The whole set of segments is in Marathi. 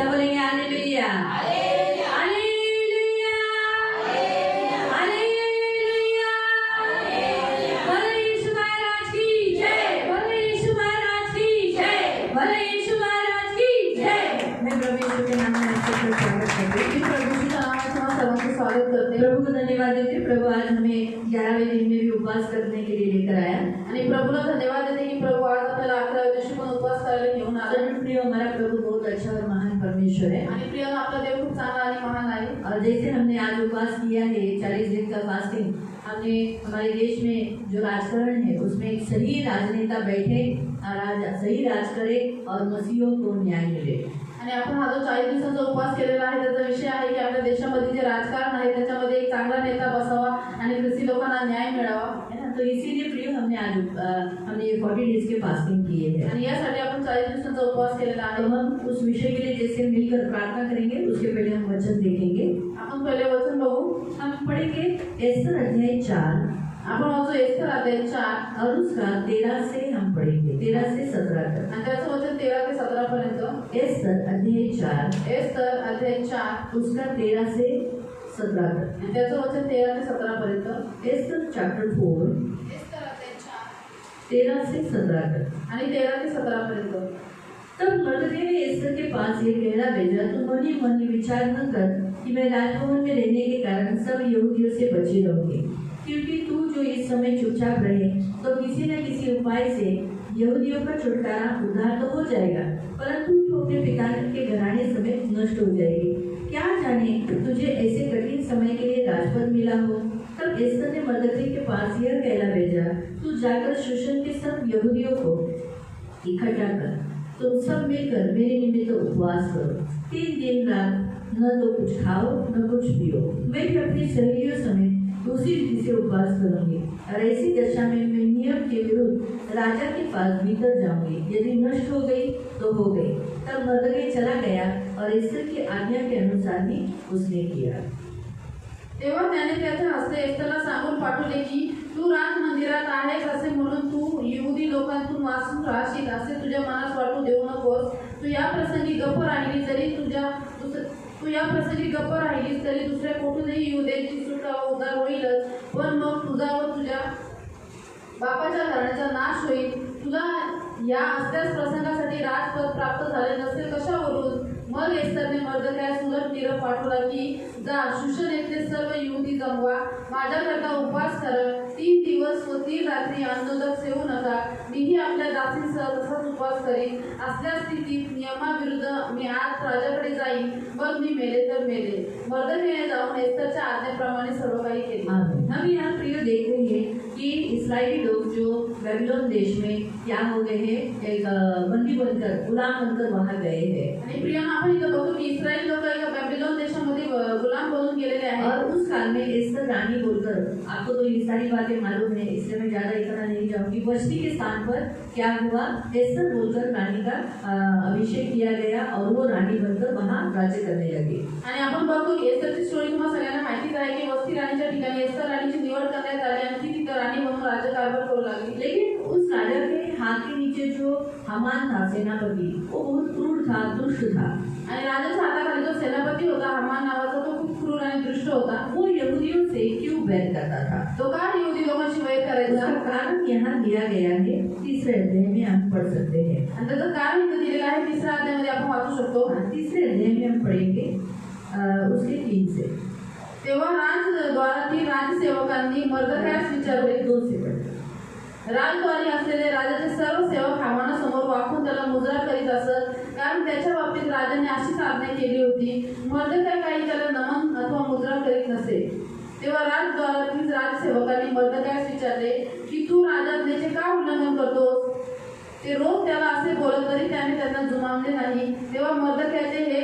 क्या बोलेंगे? Hallelujah, hallelujah, hallelujah. भले यीशु महाराज की जय, भले यीशु महाराज की जय, भले यीशु महाराज की जय। मैं प्रभु यीशु के नाम में आपका स्वागत करती हूँ। प्रभु जी का नाम में सबको स्वागत करते हैं। प्रभु को धन्यवाद देते हैं। प्रभु आज हमें 11वें दिन में भी उपवास करने के लिए लेकर आया आणि प्रभूला धन्यवाद देते की प्रभु आज आपल्याला 11व्या दिवशी पण उपवास करायला घेऊन आला। प्रिय हमारा प्रभु बहुत अच्छा और महान परमेश्वर है आणि प्रिय आपला देव खूप चांगला आणि महान आहे। और जैसे हमने आज उपवास किया है 40 दिन का फास्टिंग, हमने हमारे देश में जो राजकारण है उसमें एक सही राजनेता बैठे और सही राज करे और मसीहों को न्याय मिले। आणि आपण हा जो 40 दिवसाचा उपवास केलेला आहे त्याचा विषय आहे की आपल्या देशामध्ये जे राजकारण आहे त्याच्यामध्ये एक चांगला नेता बसावा आणि ख्रिस्ती लोकांना न्याय मिळावा, है ना। तो इसीलिए प्रिय हमने 40 डेज के फास्टिंग किए हैं आणि यासाठी आपण 40 दिवसाचा उपवास केलेला आहे। हम उस विषय के लिए जैसे मिलकर प्रार्थना करेंगे उसके पहले हम वचन देखेंगे। आपण पहले वचन बघू। हम पढ़ेंगे एस्तर अध्याय 4, आपण वाचू एस्तर अध्याय 4 और उसका 13 से हम पढ़ेंगे 13 से 17 तक। आणि त्याचं वचन 13 ते 17 पर्यंत। एस्तर अध्याय 4, एस्तर अध्याय 4 उसका 13 से 17 तक। आणि त्याचं वचन 13 ते 17 पर्यंत। एस्तर चैप्टर 4, एस्तर अध्याय 4 13 से 17 तक आणि 13 ते 17 पर्यंत। तब मर्दके ने एस्तर के पास ये कहना भेजा, तुम मन ही मन विचार न कर कि मैं राजभवन में रहने के कारण सब यहूदियों से बचे रहूंगी, क्योंकि तू जो इस समय चुपचाप रहे तो किसी न किसी उपाय से यहूदियों का छुटकारा उद्धार तो हो जाएगा, परंतु तू अपने पिता के घराने समेत नष्ट हो जाएगी। क्या जाने तुझे ऐसे कठिन समय के लिए राजपद मिला हो। तब एस्तर ने मर्दके के पास यह कहना भेजा, तू जाकर शूशन के सब यहूदियों को इकट्ठा कर, तुम सब मिलकर मेरे निमित्त उपवास करो। 3 दिन रात न तो कुछ खाओ न कुछ पियो। मैं भी अपनी सहेलियों समेत दूसरी रीति से उपवास करूंगी और ऐसी दशा में मैं नियम के विरुद्ध राजा के पास भीतर जाऊंगी। यदि नष्ट हो गई तो हो गई। तब मर्दके चला गया और एस्तर की आज्ञा के अनुसार ही उसने किया। तेव्हा त्याने त्याच्या हस्ते एस्तरला सांगून पाठवले की तू राज मंदिरात आहेस असे म्हणून तू यहूदी लोकांतून वाचून राहशील असे तुझ्या मनास वाटू देऊ नकोस। तू या प्रसंगी गप्प राहिलीस तरी दुसऱ्या कोठूनही युदेची सुटका उद्धार होईलच, पण मग तुझा व तुझ्या बापाच्या घराण्याचा नाश होईल। तुला या असल्यास प्रसंगासाठी राजपद प्राप्त झाले नसेल कशावरून। मग एस्तरने मर्दकायास उलट निरोप पाठवला की जा शूशन येथले सर्व यहूदी जमवा, माझ्याकरता उपवास करा। 3 दिवस व 3 रात्री अन्नोदक सेवू नका। मीही आपल्या दासींसह तसाच उपवास करीन। असल्या स्थितीत नियमाविरुद्ध मी आज राजाकडे जाईन, मग मी मेले तर मेले। मर्दकायाने जाऊन एस्तरच्या आज्ञेप्रमाणे सर्व काही केले। हम यहाँ प्रिय देख रहे हैं कि इस्राएली लोग जो बेबीलोन देश में क्या हो गए हैं, एक बंदी बनकर गुलाम बनकर वहाँ गए हैं। आणि प्रिय आपण इथं बघतो की इस्राएली लोक एका बेबीलोन देशामध्ये गुलाम बनून गेलेले आहेत। और उस काल में एस्तर रानी बोलकर, आपको तो ये सारी बातें मालूम है इसलिए मैं ज्यादा इतना नहीं जाऊंगी। वष्टी के स्थान पर क्या हुआ, एस्तर बोलकर रानी का अभिषेक किया गया और वो रानी बनकर वहाँ राज्य करने लगी। आणि आपण बघतो की एस्तरची स्टोरी तुम्हाला सगळ्यांना माहितीच आहे की वस्ती राणीच्या ठिकाणी एस्तर राणीची निवड करण्यात आली आणि ती तिथं राणी म्हणून राज्यकारभार करू लागली। लेकिन उस राजा के हाथ के नीचे जो हमान था सेनापति, वो बहुत क्रूर था, दुष्ट था। आणि राजाच्या हाताखाली जो सेनापती होता हमान नावाचा तो खूप क्रूर आणि दुष्ट होता। वो यहूदियों से क्यों वैर करता था, तो का यहूदी लोकांशी वैर करायचा, कारण यहाँ दिया गया है। 3रे अध्याय में हम पढ़ सकते हैं आणि त्याचं कारण इथं दिलेलं आहे 3ऱ्या अध्यायामध्ये आपण वाचू शकतो। 3रे अध्याय में हम पढ़ेंगे उसके 3 से। तेव्हा राजद्वारातील राजसेवकांनी मर्दकायास विचारले 2 से राजद्वारी असलेले राजाचे सर्व सेवक हामानासमोर वाकून त्याला मुजरा करीत असत, कारण त्याच्या बाबतीत राजाने अशीच आज्ञा केली होती। मर्दकाय काही त्याला नमन अथवा मुजरा करीत नसे। तेव्हा राजद्वारातील राजसेवकांनी मर्दकायास विचारले की तू राजाज्ञेचे का उल्लंघन करतोस। ते रोज त्याला असे बोलत तरी त्याने त्यांना जुमानले नाही। तेव्हा मर्दकायाचे हे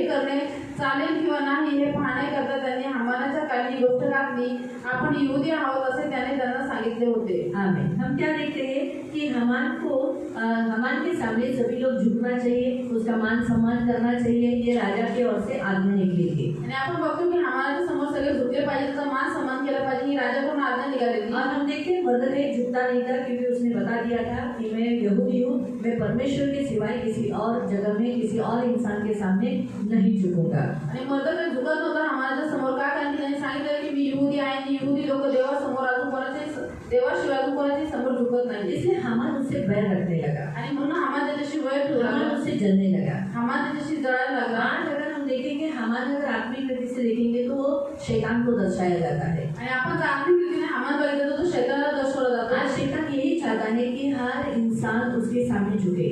करणे चालेल किंवा नाही हे पाहण्याकरता त्यांनी हामानाच्या कानी गोष्ट घातली, आपण यहूदी आहोत असे त्याने त्यांना सांगितले होते। आमीन। हम क्या देखते हैं कि हामान के सामने सभी लोग झुकना चाहिए, उसका मान सम्मान करना चाहिए, ये राजा की ओर से आज्ञा निकली थी। आणि आपण बघतो की हामानाच्या समोर सगळे झुकले पाहिजे, त्याचा मान सम्मान केला पाहिजे, ही राजाकडून आज्ञा निघाली थी। और हम देखते हैं मरदकै झुकता नहीं था, क्योंकि उसने बता दिया था कि मैं यहूदी हूँ, मैं परमेश्वर के सिवाय किसी और जगह में किसी और इंसान के सामने नहीं झुकूंगा। आणि मर्दकै झुकत नव्हता हामानाच्या समोर, का? कारण त्याने सांगितलं की मी यहूदी आहे आणि यहूदी लोक देवासमोर अजून कोणाचे देवाशिवाय अजून कोणाचे समोर झुकत नाही। इसलिए हामान उससे बैर रखने लगा, आणि म्हणून हामान त्याच्याशी वैर ठेवू हामान लागला, उससे जलने लगा। हामान त्याच्याशी जळायला लागला। आज अगर हम देखेंगे, हामान अगर आत्मिक रीति से देखेंगे तो वो शैतान को दर्शाया जाता है। आणि आपण जर आत्मिक रीतीने हामान बघितलं तर तो शैतानाला दर्शवला जातो। आज शैतान यही चाहता है कि हर इंसान उसके सामने झुके,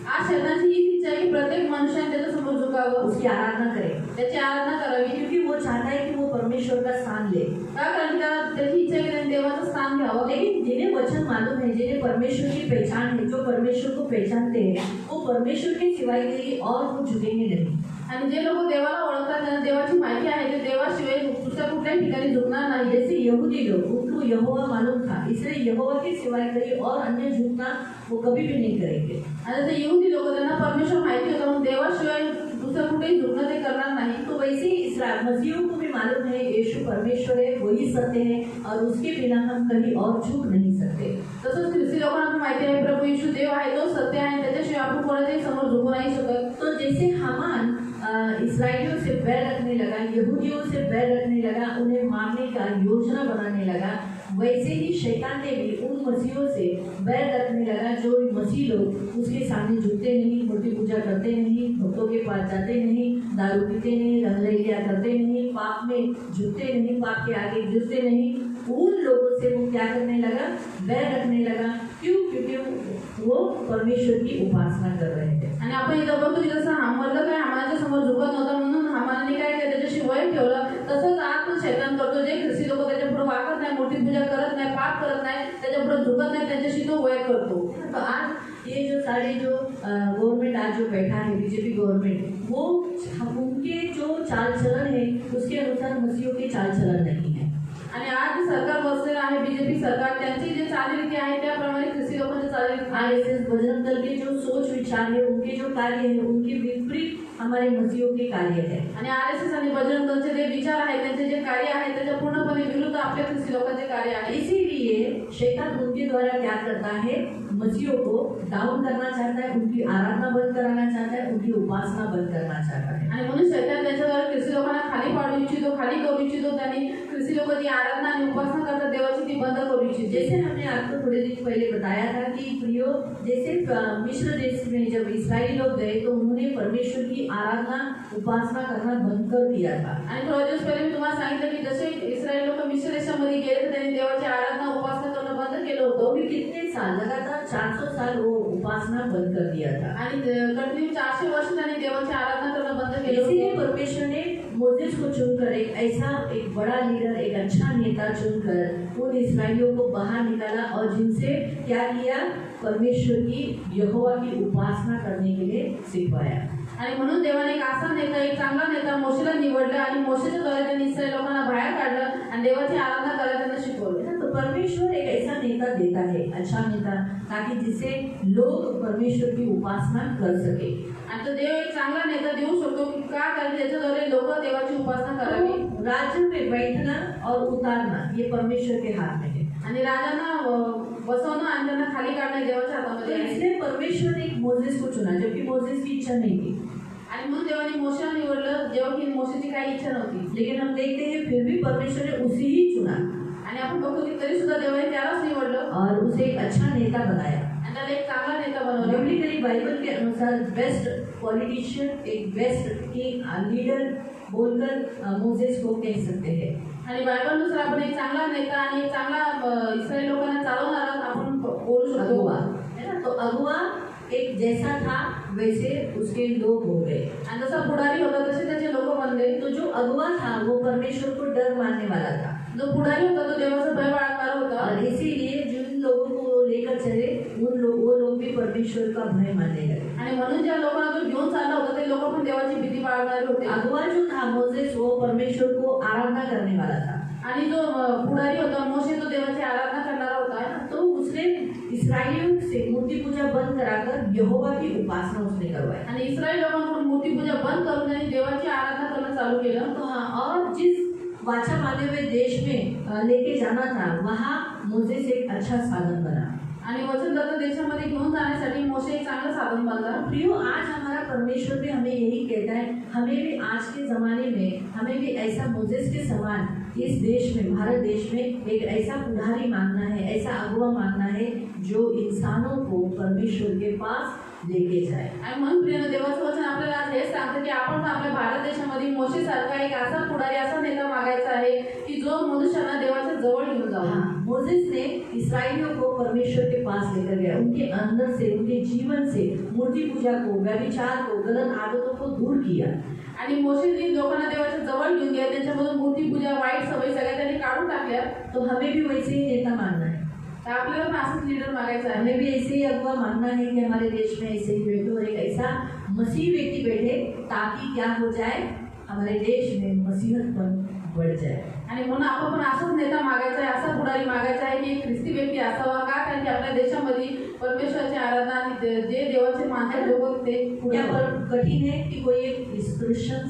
आज शैतानाची ही इच्छा आहे की प्रत्येक मनुष्याने त्याच्या समोर झुकावं, उसकी आराधना करे, त्याची आराधना करावी, क्योंकि वो चाहता है कि वो परमेश्वर का स्थान ले। का? कारण त्याची इच्छा आहे की त्याने देवाचं स्थान घ्यावं। लेकिन जिन्हें वचन मालूम है, जिन्हें परमेश्वर की पहचान है, जो परमेश्वर को पहचानते हैं, वो परमेश्वर के सिवाय कहीं और वो झुकेंगे नहीं। आणि जे लोक देवाला ओळखतात, त्यांना देवाची माहिती आहे, ते देवाशिवाय दुसऱ्या कुठल्याही ठिकाणी झुकणार नाही। जैसे यहूदी लोग, उनको यहोवा मालूम था, इसलिए यहोवा के सिवाय कहीं और अन्य झुकना वो कभी भी नहीं करेंगे। आणि ते यहूदी लोक, त्यांना परमेश्वर माहिती होतं, म्हणून देवाशिवाय दुसरं कुठेही झुकणं ते करणार नाही। तो वैसे ही इस्राएल मसीहों को भी मालूम है यीशु परमेश्वर है, वही सत्य है, और उसके बिना हम कहीं और झुक नहीं सकते। तसंच ख्रिस्ती लोकांना पण माहिती आहे प्रभू येशू देव आहे, तो सत्य आहे, त्याच्याशिवाय आपण कोणाच्याही समोर झुकू नाही शकत। तो जैसे हामान इस्राएलियों से बैर रखने लगा, यहूदियों से बैर रखने लगा, उन्हें मारने का योजना बनाने लगा, वैसे ही शैतान ने भी उन मसीहों से बैर रखने लगा जो मसीह लोग उसके सामने झुकते नहीं, मूर्ति पूजा करते नहीं, भक्तों के पास जाते नहीं, दारू पीते नहीं, रंगरलिया करते नहीं, पाप में झुकते नहीं, पाप के आगे झुकते नहीं, उन लोगों से वो क्या करने लगा? बैर रखने लगा। क्यों? क्योंकि वो परमेश्वर की उपासना कर रहे थे। आणि आपण इथं बघतो की जसं मर्दकै हामानाच्या समोर झुकत नव्हता, म्हणून हामानाने काय केलं? त्याच्याशी वैर ठेवलं। तसंच आज तो शैतान करतो, जे ख्रिस्ती लोक त्याच्या पुढे वाकत नाही, मूर्ती पूजा करत नाही, पाप करत नाही, त्याच्या पुढे झुकत नाही, त्यांच्याशी तो वैर करतो। तो आज ये जो सारे जो गवर्नमेंट आज जो बैठा है, बीजेपी गवर्नमेंट, वो उनके जो चाल चलन है उसके अनुसार मसीहों के चाल चलन नहीं है। आणि आज जे सरकार बसलेलं आहे बीजेपी सरकार, त्यांची जे चालीरीती आहे त्याप्रमाणे ख्रिस्ती लोकांची चालीरीती आहे। आरएसएस बजरंग दल के जो सोच विचार है, उनके जो कार्य है, उनके विपरीत हमारे मसीहों के कार्य है। आणि आरएसएस आणि बजरंग दलचे जे विचार आहेत, त्यांचे जे कार्य आहे, त्याच्या पूर्णपणे विरुद्ध आपल्या ख्रिस्ती लोकांचे कार्य आहे। इसीलिए शैतान उनके द्वारा क्या करता है? मसीहों को डाउन करना चाहता है, उनकी आराधना बंद कराना चाहता है, उनकी उपासना बंद करना चाहता है। आणि म्हणून शैतान त्याच्याद्वारे ख्रिस्ती लोकांना खाली पाडू इच्छितो, खाली करू इच्छितो। त्यांनी ख्रिस्ती लोक जी आराधना आणि उपासना करतात देवाची, ती बंद करू इच्छितो। जैसे हमने आपको थोड़े दिन पहले बताया था कि प्रियो, जैसे मिस्र देश में जब इस्राएली लोग गए तो उन्होंने परमेश्वर की आराधना उपासना करना बंद कर दिया था। आणि थोडे दिवस पहिले मी तुम्हाला सांगितलं की जसे इस्रायल लोक मिस्र देशामध्ये गेले तर त्यांनी देवाची आराधना उपासना करणं बंद केलं होतं। वो भी कितने साल, लगातार 400 साल वो उपासना बंद कर दिया था। आणि कंटिन्यू 400 वर्ष त्यांनी देवाची आराधना करणं बंद केलं इसीलिए होतं। परमेश्वर ने मोसेस को चुनकर एक बड़ा लीडर, एक अच्छा नेता चुनकर उन इस्राएलियों को बाहर निकाला और जिनसे क्या किया? परमेश्वर की, यहोवा की उपासना करने के लिए सिखवाया। आणि म्हणून देवाने एक असा नेता, एक चांगला नेता मोशेला निवडला आणि मोशेच्या द्वारे त्यांनी इस्रायल लोकांना बाहेर काढलं आणि देवाची आराधना करायला त्यांना शिकवलं। तो परमेश्वर एक ऐसा नेता देता है, अच्छा नेता, ताकि जिसे लोग परमेश्वर की उपासना कर सके। आणि तो देव एक चांगला नेता देऊ शकतो की का? कारण त्याच्याद्वारे लोक देवाची उपासना करावी। राज्य में बैठना और उतारना ये परमेश्वर के हाथ में है। आणि राजांना बसवणं आणि त्यांना खाली काढणं देवाच्या तो हातामध्ये आहे। इसलिए परमेश्वर ने एक मोसेस को चुना, जबकि मोसेस की इच्छा नहीं थी। आणि म्हणून देवाने मोशेला निवडलं, जेव्हा की मोशेची काही इच्छा नव्हती। लेकिन हम देखते हैं फिर भी परमेश्वर ने उसे ही चुना आणि आपण बघतो की तरी सुद्धा देवाने त्यालाच निवडलं और उसे एक अच्छा नेता बनाया। आणि त्याला एक चांगला नेता बनवलं। बिब्लिकली बाइबल के अनुसार बेस्ट पॉलिटिशियन, एक बेस्ट किंग, लीडर बोलकर मोसेस को कह सकते हैं। आणि बायबलनुसार आपण एक चांगला नेता आणि एक चांगला इस्रायल लोकांना चालवणारा आपण बोलू शकतो। अगुआ है ना, तो अगुआ एक जैसा था वैसे उसके लोग हो गए। आणि जसा पुढारी होता तसे त्याचे लोक बनले। तो जो अगुआ था वो परमेश्वर को डर मानने वाला था। जो पुढारी होता तो देवाचा भय बाळगणारा होता। और इसीलिए जिन लोगों को वो लेकर चले वो लोग भी परमेश्वर का भय मानने लगे। आणि म्हणून ज्या लोकांना तो घेऊन चालला होता ते लोक पण देवाची भीती बाळगत लावणारे होते. अगुआ जो था मोसेस, वो परमेश्वर को आराधना करने वाला था। आणि जो पुढारी होता मोशे, तो देवाची आराधना करणारा होता. तो उसने इस्राएलियों से मूर्ति पूजा बंद कराकर यहोवा की उपासना उसने करवाई। आणि इस्रायल लोकांकडून मूर्ती पूजा बंद करून त्यांनी देवाची आराधना करणं चालू केलं. तो हाँ, और जिस वाचा माने हुए देश में लेके जाना था, वहाँ मोसेस एक अच्छा साधन बना। आणि वचनदत्त देशामध्ये घेऊन जाण्यासाठी मोशे एक चांगलं साधन बनला. प्रियो, आज हमारा परमेश्वर भी हमें यही कहता है, हमें भी आज के ज़माने में हमें भी ऐसा मोसेस के समान इस देश में, भारत देश में एक ऐसा पुजारी मांगना है, ऐसा अगुआ मांगना है जो इंसानों को परमेश्वर के पास लेके जाए। आणि म्हणून प्रिय देवाचं वचन आपल्याला आज हेच सांगतं की आपण आपल्या भारत देशामध्ये मोशे सारखा एक असा पुढारी, असा नेता मागायचा आहे की जो मनुष्यांना देवाच्या जवळ घेऊन जावा. हाँ, मोसेस ने इस्राएलियों को परमेश्वर के पास लेकर गया। उनके अंदर से, उनके जीवन से मूर्ति पूजा को, व्यभिचार को, गलत आदतों को दूर किया। आणि मोशेने लोकांना देवाच्या जवळ घेऊन गेले, त्यांच्यामधून मूर्ती पूजा, वाईट सवयी सगळ्या त्यांनी काढून टाकल्या. तो हमें भी वैसे ही नेता मानना है, तर आपल्याला पण असंच लीडर मागायचं आहे. हमें भी ऐसे ही अगुआ मानना है कि हमारे देश में ऐसे ही बैठे और एक ऐसा मसीह व्यक्ति बैठे, ताकि क्या हो जाए, हमारे देश में मसीहतपन बढ़ जाए। आणि म्हणून आपण पण असंच नेता मागायचा आहे, असा पुढारी मागायचा आहे की एक ख्रिस्ती व्यक्ती असावा. का? कारण की आपल्या देशामध्ये परमेश्वराची आराधना आणि जे देवाचे मानतात लोक ते पुढे क्या पर कठिन है कि कोई एक क्रिश्चियन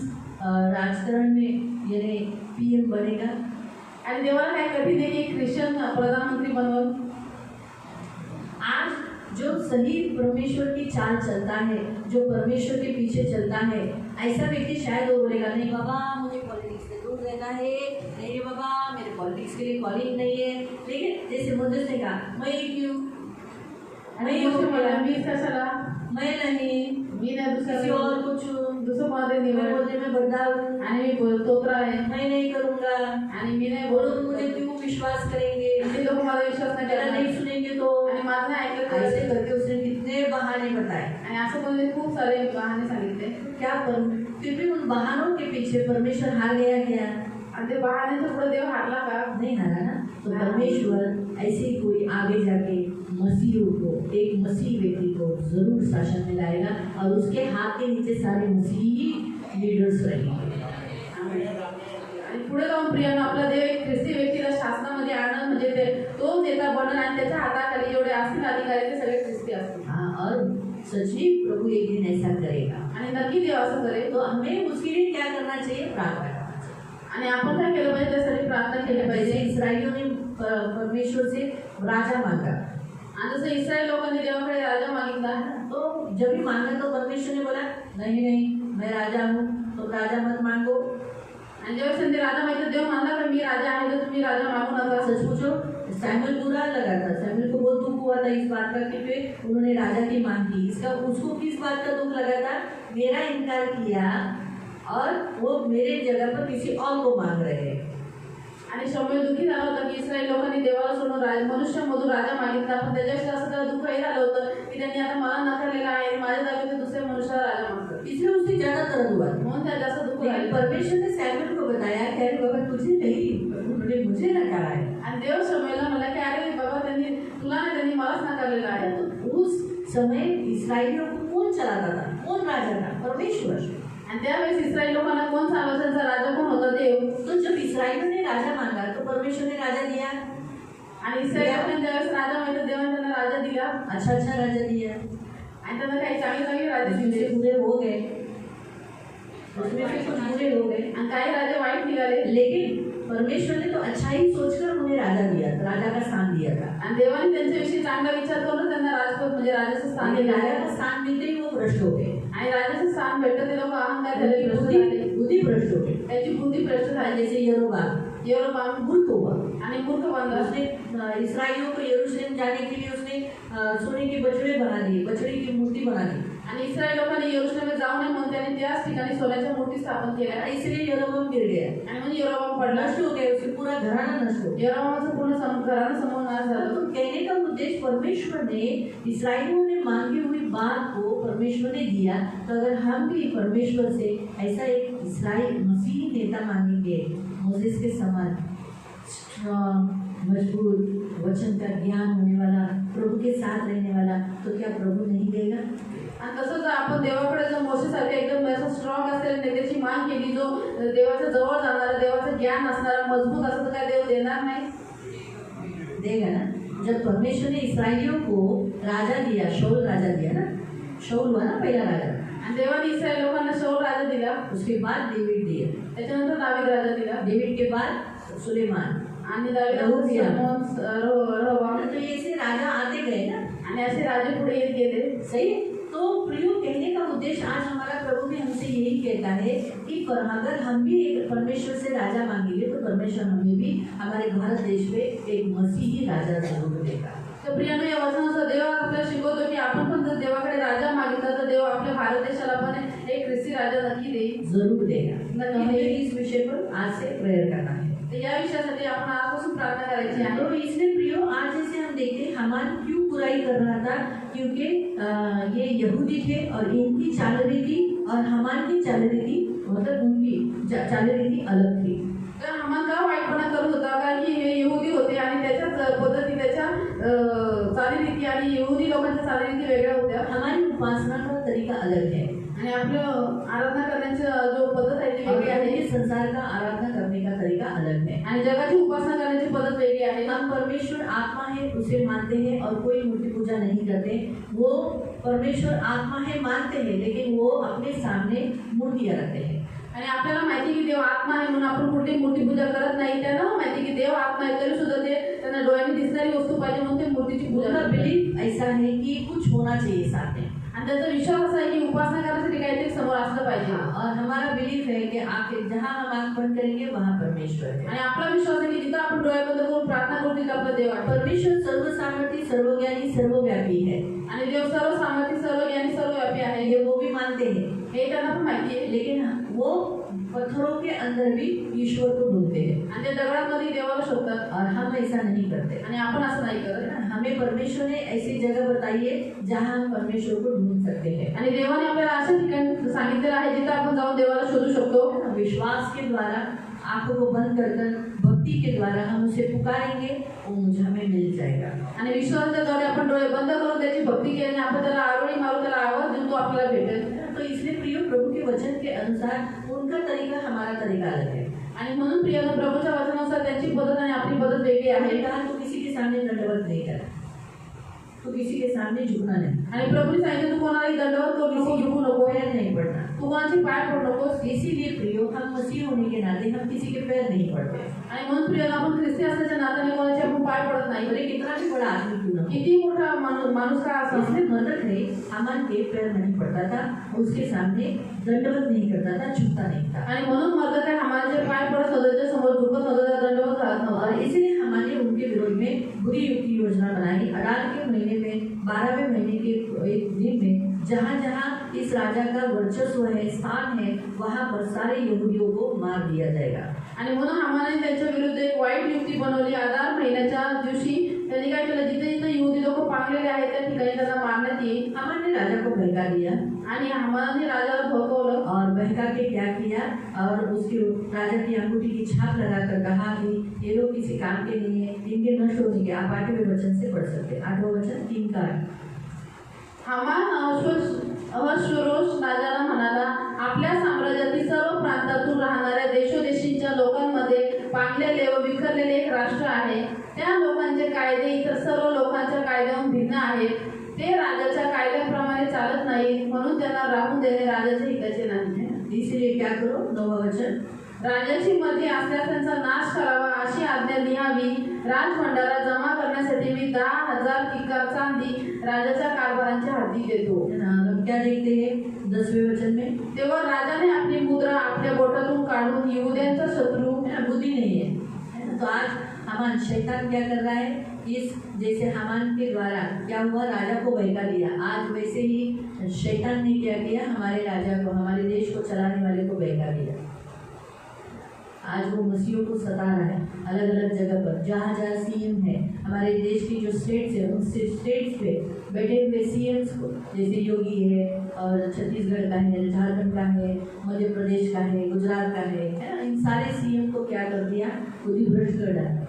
राजकारण में यानी पीएम बनेगा? आणि देवाला काय कठीण आहे की ख्रिश्चन प्रधानमंत्री बनवून. आज जो सही परमेश्वर की चाल चलता है, जो परमेश्वर के पीछे चलता है, ऐसा व्यक्ति शायद वो बोलेगा, नहीं बाबा मुझे पॉलिटिक्स से दूर रहना है, नहीं बाबा मेरे पॉलिटिक्स के लिए कॉलिंग नहीं है। लेकिन जैसे मोसेस ने कहा, मैं क्यों, आणि मोशे म्हणाला, मी कशाला, मैं नहीं, मी नाही किसी दुसऱ्या और को चुन, दुसरं मध्ये मैं निवड, बोलते मैं बद्दा हूँ, आणि मी तोत्रा आहे, मैं नहीं करूँगा, आणि मी नाही वो लोग बोलून मुझे क्यों विश्वास करेंगे, ते लोक मला विश्वास नाही मेरा नहीं करणार सुनेंगे तो। आणि माझं नाही ऐकत. ऐसे करके उसने कितने बहाने बताए। आणि असं पण खूप सारे बहाणे सांगितले. क्या पर फिर भी उन बहानों के पीछे परमेश्वर हार गया क्या? आणि ते बहाण्याच्या पुढे देव हारला का? नहीं हारा ना। तो परमेश्वर ऐसे ही कोई आगे जाके मसीहों को, एक मसीह व्यक्ति को जरूर शासन में लाएगा और उसके हाथ के नीचे सारे मसीही लीडर्स रहेंगे। आणि पुढे जाऊन प्रियानं आपला देव एक ख्रिस्ती व्यक्तीला शासनामध्ये आणणं म्हणजे ते तो नेता बनणं आणि त्याच्या हाताखाली जेवढे असतील अधिकारी ते सगळे ख्रिस्ती असतील. हाँ, और सच ही प्रभु एक दिन ऐसा करेगा। आणि नक्की देव असं करेल. तो हमें उसके लिए क्या करना चाहिए? प्रार्थना करना चाहिए। आणि आपण काय केलं पाहिजे? त्यासाठी प्रार्थना केली जैसे पाहिजे. इस्राएलियों ने परमेश्वर से राजा मांगा, आणि जसं इस्रायल लोकांनी देवाकडे राजा मागितला, तो जब भी मांगा तो परमेश्वर ने बोला, नहीं नहीं मैं राजा हूँ, तो राजा मत मांगो। आणि जेव्हा संधी राजा मागितलं, देव म्हणला की मी राजा आहे, तर तुम्ही राजा मागू नका. सच पूछो, सैमुअल बुरा लगा था, सैमुअल को बहुत दुख हुआ था इस बात का कि उन्होंने राजा की मांग की। इसका उसको किस बात का दुख लगा था? मेरा इनकार किया और वो मेरे जगह पर किसी और को मांग रहे हैं। आणि शमूएल दुःखी झाला होता की इस्रायल लोकांनी देवाला सोडून मनुष्यामधून राजा मागितला. पण त्याच्यापेक्षा असं त्याला दुःख हे झालं होतं की त्यांनी आता मला नकारलेला आहे आणि माझ्या जागेवर दुसऱ्या मनुष्याला राजा मागतात. इसलिए उससे ज्यादा दर्द हुआ। म्हणून त्याला जास्त दुःख लेकिन झालं. परमेश्वर ने सैमुअल को बताया कि अरे बाबा तुझे नहीं, उन्होंने मुझे नकारा है। आणि देव शमूएलला म्हणला की अरे बाबा त्यांनी तुला नाही, त्यांनी मलाच नकारलेला आहे. तो उस समय इस्राएलियों को कौन चलाता था? कौन राजा था? परमेश्वर। आणि त्यावेळेस इस्रायल लोकांना कोण चालवायचा? त्यांचा राजा कोण होता? देव. तो जब इस्राएलियों ने राजा मांगा तो परमेश्वर ने राजा दिया। आणि इस्रायल लोकांनी ज्यावेळेस राजा मागितला, देवाने त्यांना राजा दिला. अच्छा अच्छा राजा दिया, आणि त्यांना काही चांगले चांगले राजे उसमें दिले से बुरे हो गए, उसमें से कुछ बुरे हो गए, आणि काही राजे वाईट निघाले. लेकिन परमेश्वर ने तो अच्छा ही सोचकर उन्हें राजा दिया, राजा का स्थान दिया था। आणि देवाने त्यांच्याविषयी चांगला विचार करून त्यांना राजपद म्हणजे राजाचं स्थान लेकिन दिलं. राजा का स्थान मिलते ही वो भ्रष्ट हो गए, आणि राजाचं स्थान भेटलं ते लोक अहंकार झाले, बुद्धी बुद्धि भ्रष्ट हो गए। त्याची बुद्धी भ्रष्ट झाली. जैसे यरोबाम यरोबाम मूर्ख हुआ, आणि मूर्ख बनला. उसने इसराइलियों को यरूशलेम जाने के लिए उसने सोने के बछड़े बना दिए, बछड़े की मूर्ति बना दी। आणि इस्रायल लोकांनी यरूशलेमला जाऊ नये म्हणून त्यांनी त्याच ठिकाणी सोन्याच्या मूर्ती स्थापन केल्या. इसलिए यरोबाम गिर गया, आणि म्हणजे यरोबाम पडला. नष्ट हो गया, उसका पूरा घराना नष्ट हो गया। यरोबामाचं पूर्ण घरानं समोर नाश झालं. तो कहने का उद्देश्य, परमेश्वर ने इस्राएलियों ने मांगी हुई बात को परमेश्वर ने दिया, तो अगर हम भी परमेश्वर से ऐसा एक इस्राएल मसीही नेता मांगेंगे, मोसेस के समान स्ट्रॉन्ग, मजबूत, वचन का ज्ञान होने वाला, प्रभु के साथ रहने वाला, तो क्या प्रभु नहीं देगा? आणि तसंच आपण देवाकडे जर मोशेसारखे एकदम असं स्ट्रॉंग असलेल्या नेत्याची मागणी केली, जो देवाच्या जवळ जाणारा, देवाचं ज्ञान असणारा, मजबूत असं तर काय देव देणार नाही? देगा ना। जब परमेश्वर ने इसराइलियों को राजा दिया, शाऊल राजा दिया ना, शाऊल हुआ ना पहला राजा, आणि देवाने इस्रायल लोकांना शाऊल राजा दिला, उसके बाद डेविड दिया, त्याच्यानंतर दावीद राजा दिला, डेविड के बाद सुलेमान, आणि दावीद तो ये ऐसे राजा आते गए ना, आणि असे राजे पुढे येत गेले। सही है? तो प्रियो कहने का उद्देश्य आज हमारा प्रभु भी हमसे यही कहता है कि अगर हम भी एक परमेश्वर से राजा मांगेंगे तो परमेश्वर हमें भी हमारे भारत देश पे एक मसीही राजा जरूर देगा। तर प्रियानो, या वचनाचा देव आपल्याला शिकवतो की आपण पण जर देवाकडे राजा मागितला तर देव आपल्या भारत देशाला पण एक ख्रिस्ती राजा नक्की देईल, जरूर देगा। नक्की हमें देईल। इस विषय पर आज से प्रेयर करना है। तर या विषयासाठी आपण आजपासून प्रार्थना करायची आहे। तो इसलिए प्रियो, आज जैसे हम देखते हैं हामान क्यों बुराई कर रहा था, क्योंकि ये यहूदी थे और इनकी चाल रीति और हामान की चाल रीति, मतलब उनकी चाल रीति अलग थी। तर हामान का वाईटपणा करत होता, कारण की हे यहुदी होते आणि त्याच्याच पद्धती, त्याच्या चालीरीती आणि यहुदी लोकांच्या चालीरीती वेगळ्या होत्या। हमारी उपासना का तरीका अलग है आणि आपलं आराधना करण्याची जो पद्धत आहे ती और वेगळी आहे, ये संसार का आराधना करने का तरीका अलग है। आणि जगाची उपासना करण्याची पद्धत वेगळी आहे। हम परमेश्वर आत्मा है उसे मानते हैं और कोई मूर्ति पूजा नहीं करते। वो परमेश्वर आत्मा है मानते हैं, लेकिन वो अपने सामने मूर्तियां रखते हैं। आणि आपल्याला माहिती की देव आत्मा आहे म्हणून आपण कुठली मूर्ती पूजा करत नाही। त्यांना माहिती की देव आत्मा आहे तरी सुद्धा ते त्यांना डोळ्यांनी दिसणारी वस्तू पाहिजे म्हणून ते मूर्तीची पूजा उनका करतात। बिलीफ ऐसा है कि कुछ होना चाहिए साथ में, आणि त्याचा विश्वास असा आहे की उपासना करण्यासाठी काहीतरी समोर असलं पाहिजे। और हमारा बिलीफ है कि आखिर जहाँ हम आंख बंद करेंगे वहाँ परमेश्वर है। आणि आपला विश्वास आहे की जिथं आपण डोळे बंद करून प्रार्थना करू तिथं आपला देव आहे। परमेश्वर सर्वसामर्थी, सर्वज्ञानी, सर्वव्यापी है, आणि देव सर्व सामर्थ्य, सर्वज्ञानी, सर्वव्यापी आहे, ये वो भी मानते हैं। हे त्यांना पण माहिती आहे। लेकिन वो पत्थरों के अंदर भी ईश्वर को ढूंढते हैं आणि ते दगडांमध्ये देवाला शोधतात, और हम ऐसा नहीं करते। आणि आपण असं नाही करत। हमें परमेश्वर ने ऐसी जगह बताई है जहाँ हम परमेश्वर को ढूंढ सकते हैं। आणि देवाने आपल्याला अशा ठिकाणी सांगितलेलं आहे जिथं आपण जाऊन देवाला शोधू शकतो। विश्वास के द्वारा, आंखों को बंद कर भक्ति के द्वारा हम उसे पुकारेंगे, वो मुझे हमें मिल जाएगा। आणि विश्वासाच्या द्वारे आपण डोळे बंद करून त्याची भक्ती केली आणि आपण त्याला आरोळी मारू, त्याला आवाज देऊन तो आपल्याला भेटेल। तो इसलिए प्रियो, प्रभु के वचन के अनुसार उनका तरीका हमारा तरीका अलग है। आणि म्हणून प्रियानो, प्रभूच्या वचनानुसार त्यांची पद्धत आणि आपली पद्धत वेगळी आहे। हमने कहा तो किसी के सामने दंडवत नहीं करना, तो किसी के सामने झुकना नहीं, आणि प्रभूने सांगितलं तू कोणालाही दंडवत करू नको, झुकू नको, पैर नहीं पड़ना। तू कोणाची पाय पडू नकोस। इसीलिए प्रियो, हम मसीह होने के नाते हम किसी के पैर नहीं पड़ते। आणि म्हणून प्रियानो, आपण ख्रिस्ती असल्याच्या नात्याने कोणाचे आपण पाय पडत नाही। भले कितना भी बड़ा आदमी क्यों न हो। किती मोठा माणूस का असा, इसमें मदद है, हामान के पैर नहीं पड़ता था, उसके सामने दंडवत नहीं करता था, झुकता नहीं था। आणि म्हणून मदत आहे हमारे पाय पडत नव्हते, त्याच्या समोर झुकत नव्हतं, दंडवत घालत नव्हता। और इसलिए हमने उनके विरोध में बुरी युक्ति योजना बनाई। 18 के महीने में 12वें महीने के एक दिन में जहाँ जहाँ इस राजा का वर्चस्व है, स्थान है, वहाँ पर सारे यहूदियों को मार दिया जाएगा। आणि म्हणून हमाने त्यांच्या विरुद्ध एक वाईट युक्ती बनवली। आधार महिन्याच्या दिवशी त्यांनी काय केलं, जिथे जिथे यहुदी लोक पांगलेले आहेत त्या ठिकाणी त्यांना मारण्यात येईल। हामान ने राजा को बहका दिया आणि हमाने राजाला भडकवलं और बहका के क्या किया, और उसकी राजा की अंगूठी की छाप लगाकर कहा कि ये लोग किसी काम के नहीं है, इनके नष्ट होने के। आप 8वें वचन से पढ़ सकते हैं, 8वां वचन 3 का। हामान अहश्वेरोश राजाला म्हणाला, आपल्या साम्राज्यातील सर्व प्रांतातून राहणाऱ्या देशोदेशींच्या लोकांमध्ये पांगलेले व विखरलेले एक राष्ट्र आहे। त्या लोकांचे कायदे इतर सर्व लोकांच्या कायद्याहून भिन्न आहेत। ते राजाच्या कायद्याप्रमाणे चालत नाहीत, म्हणून त्यांना राहून देणे राजाच्या हिताचे नाही। इसलिए क्या करो, 9वां वचन, राजाची मर्जी असल्यास त्यांचा नाश करावा अशी आज्ञा लिहावी। राजभंडारा जमा करण्यासाठी मी 10,000 किकार चांदी राजाच्या कारभारांच्या हाती देतो। क्या देखते हैं 10वें वचन में, तेव्हा राजाने आपली मुद्रा आपल्या बोटातून काढून यहूद्यांचा शत्रू, बुद्धि नहीं है ना। तो आज हामान, शैतान क्या कर रहा है, इस जैसे हामान के द्वारा क्या हुआ, राजा को बहका दिया, आज वैसे ही शैतान ने क्या किया, हमारे राजा को, हमारे देश को चलाने वाले को बहका दिया। आज वो मसीहों को सता रहा है अलग अलग जगह पर, जहाँ जहाँ सीएम है, हमारे देश की जो स्टेट्स है, उन स्टेट्स पे बैठे हुए सीएम्स को, जैसे योगी है और छत्तीसगढ़ का है, झारखंड का है, मध्य प्रदेश का है, गुजरात का है ना, इन सारे सीएम को क्या कर दिया, खुद ही भ्रष्ट कर डाला,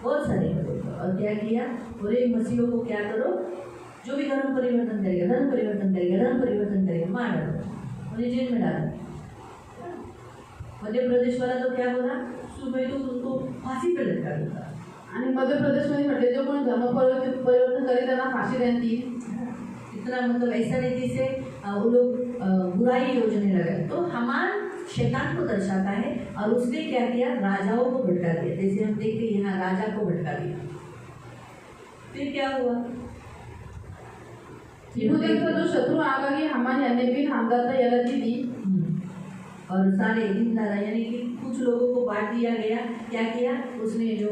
बहुत सारे करो। और क्या किया, पूरे मसीहों को क्या करो, जो भी धर्म परिवर्तन करेगा, धर्म परिवर्तन करेगा, धर्म परिवर्तन करेगा, मार डालो। उन्हें जेल में डाला। मध्य प्रदेश वाला तो क्या बोला, सुबह तो उनको फांसी पे लटका देता। आणि मध्य प्रदेशमध्ये म्हटले जो कोणी धर्म परिवर्तन करेल त्यांना फाशी देण्यात येईल। इतना मतलब ऐसा रीति से वो लोग बुराई योजने लगे। तो हामान शैतान को दर्शाता है और उसने क्या किया, राजाओं को भटका दिया। जैसे हम देखते हैं यहाँ राजा को भटका दिया। फिर क्या हुआ, यहूद्यांचा जो शत्रू आगागी हामान याने बिन हमदारता याला दिली और सारे हिंदारा यानी कि कुछ लोगों को बांट दिया गया। क्या किया उसने, जो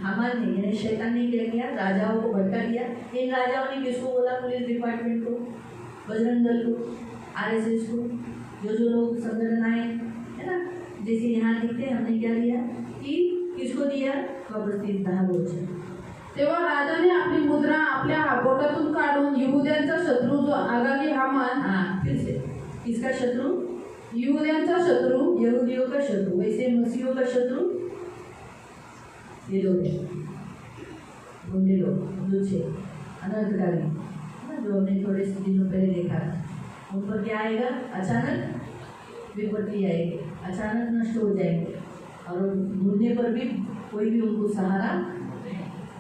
हामान ने यानी शैतान ने क्या किया, राजाओं को भटका दिया। इन राजाओं ने किसको बोला, पुलिस डिपार्टमेंट को, बजरंग दल को, आरएसएस को, जो लोग संगठनाएं है ना, जैसे यहाँ दिखते हमने क्या दिया कि किसको दिया, व्यवस्थित दहाबोज। तेव्हा राजाने आपली मुद्रा आपल्या बोटातून काढून यहूद्यांचा शत्रू जो आगागी हामान, हाँ फिर से किसका शत्रु, यहूद्यांचा शत्रू, यहूदियों का शत्रु। वैसे मसीहों का शत्रु ये लोग हैं, गुंडे लोग, लुच्चे, अनर्थकारी ना, जो हमने थोड़े से दिनों पहले देखा था। उन पर क्या आएगा, अचानक विपत्ति आएगी, अचानक नष्ट हो जाएंगे और ढूंढने पर भी कोई भी उनको सहारा।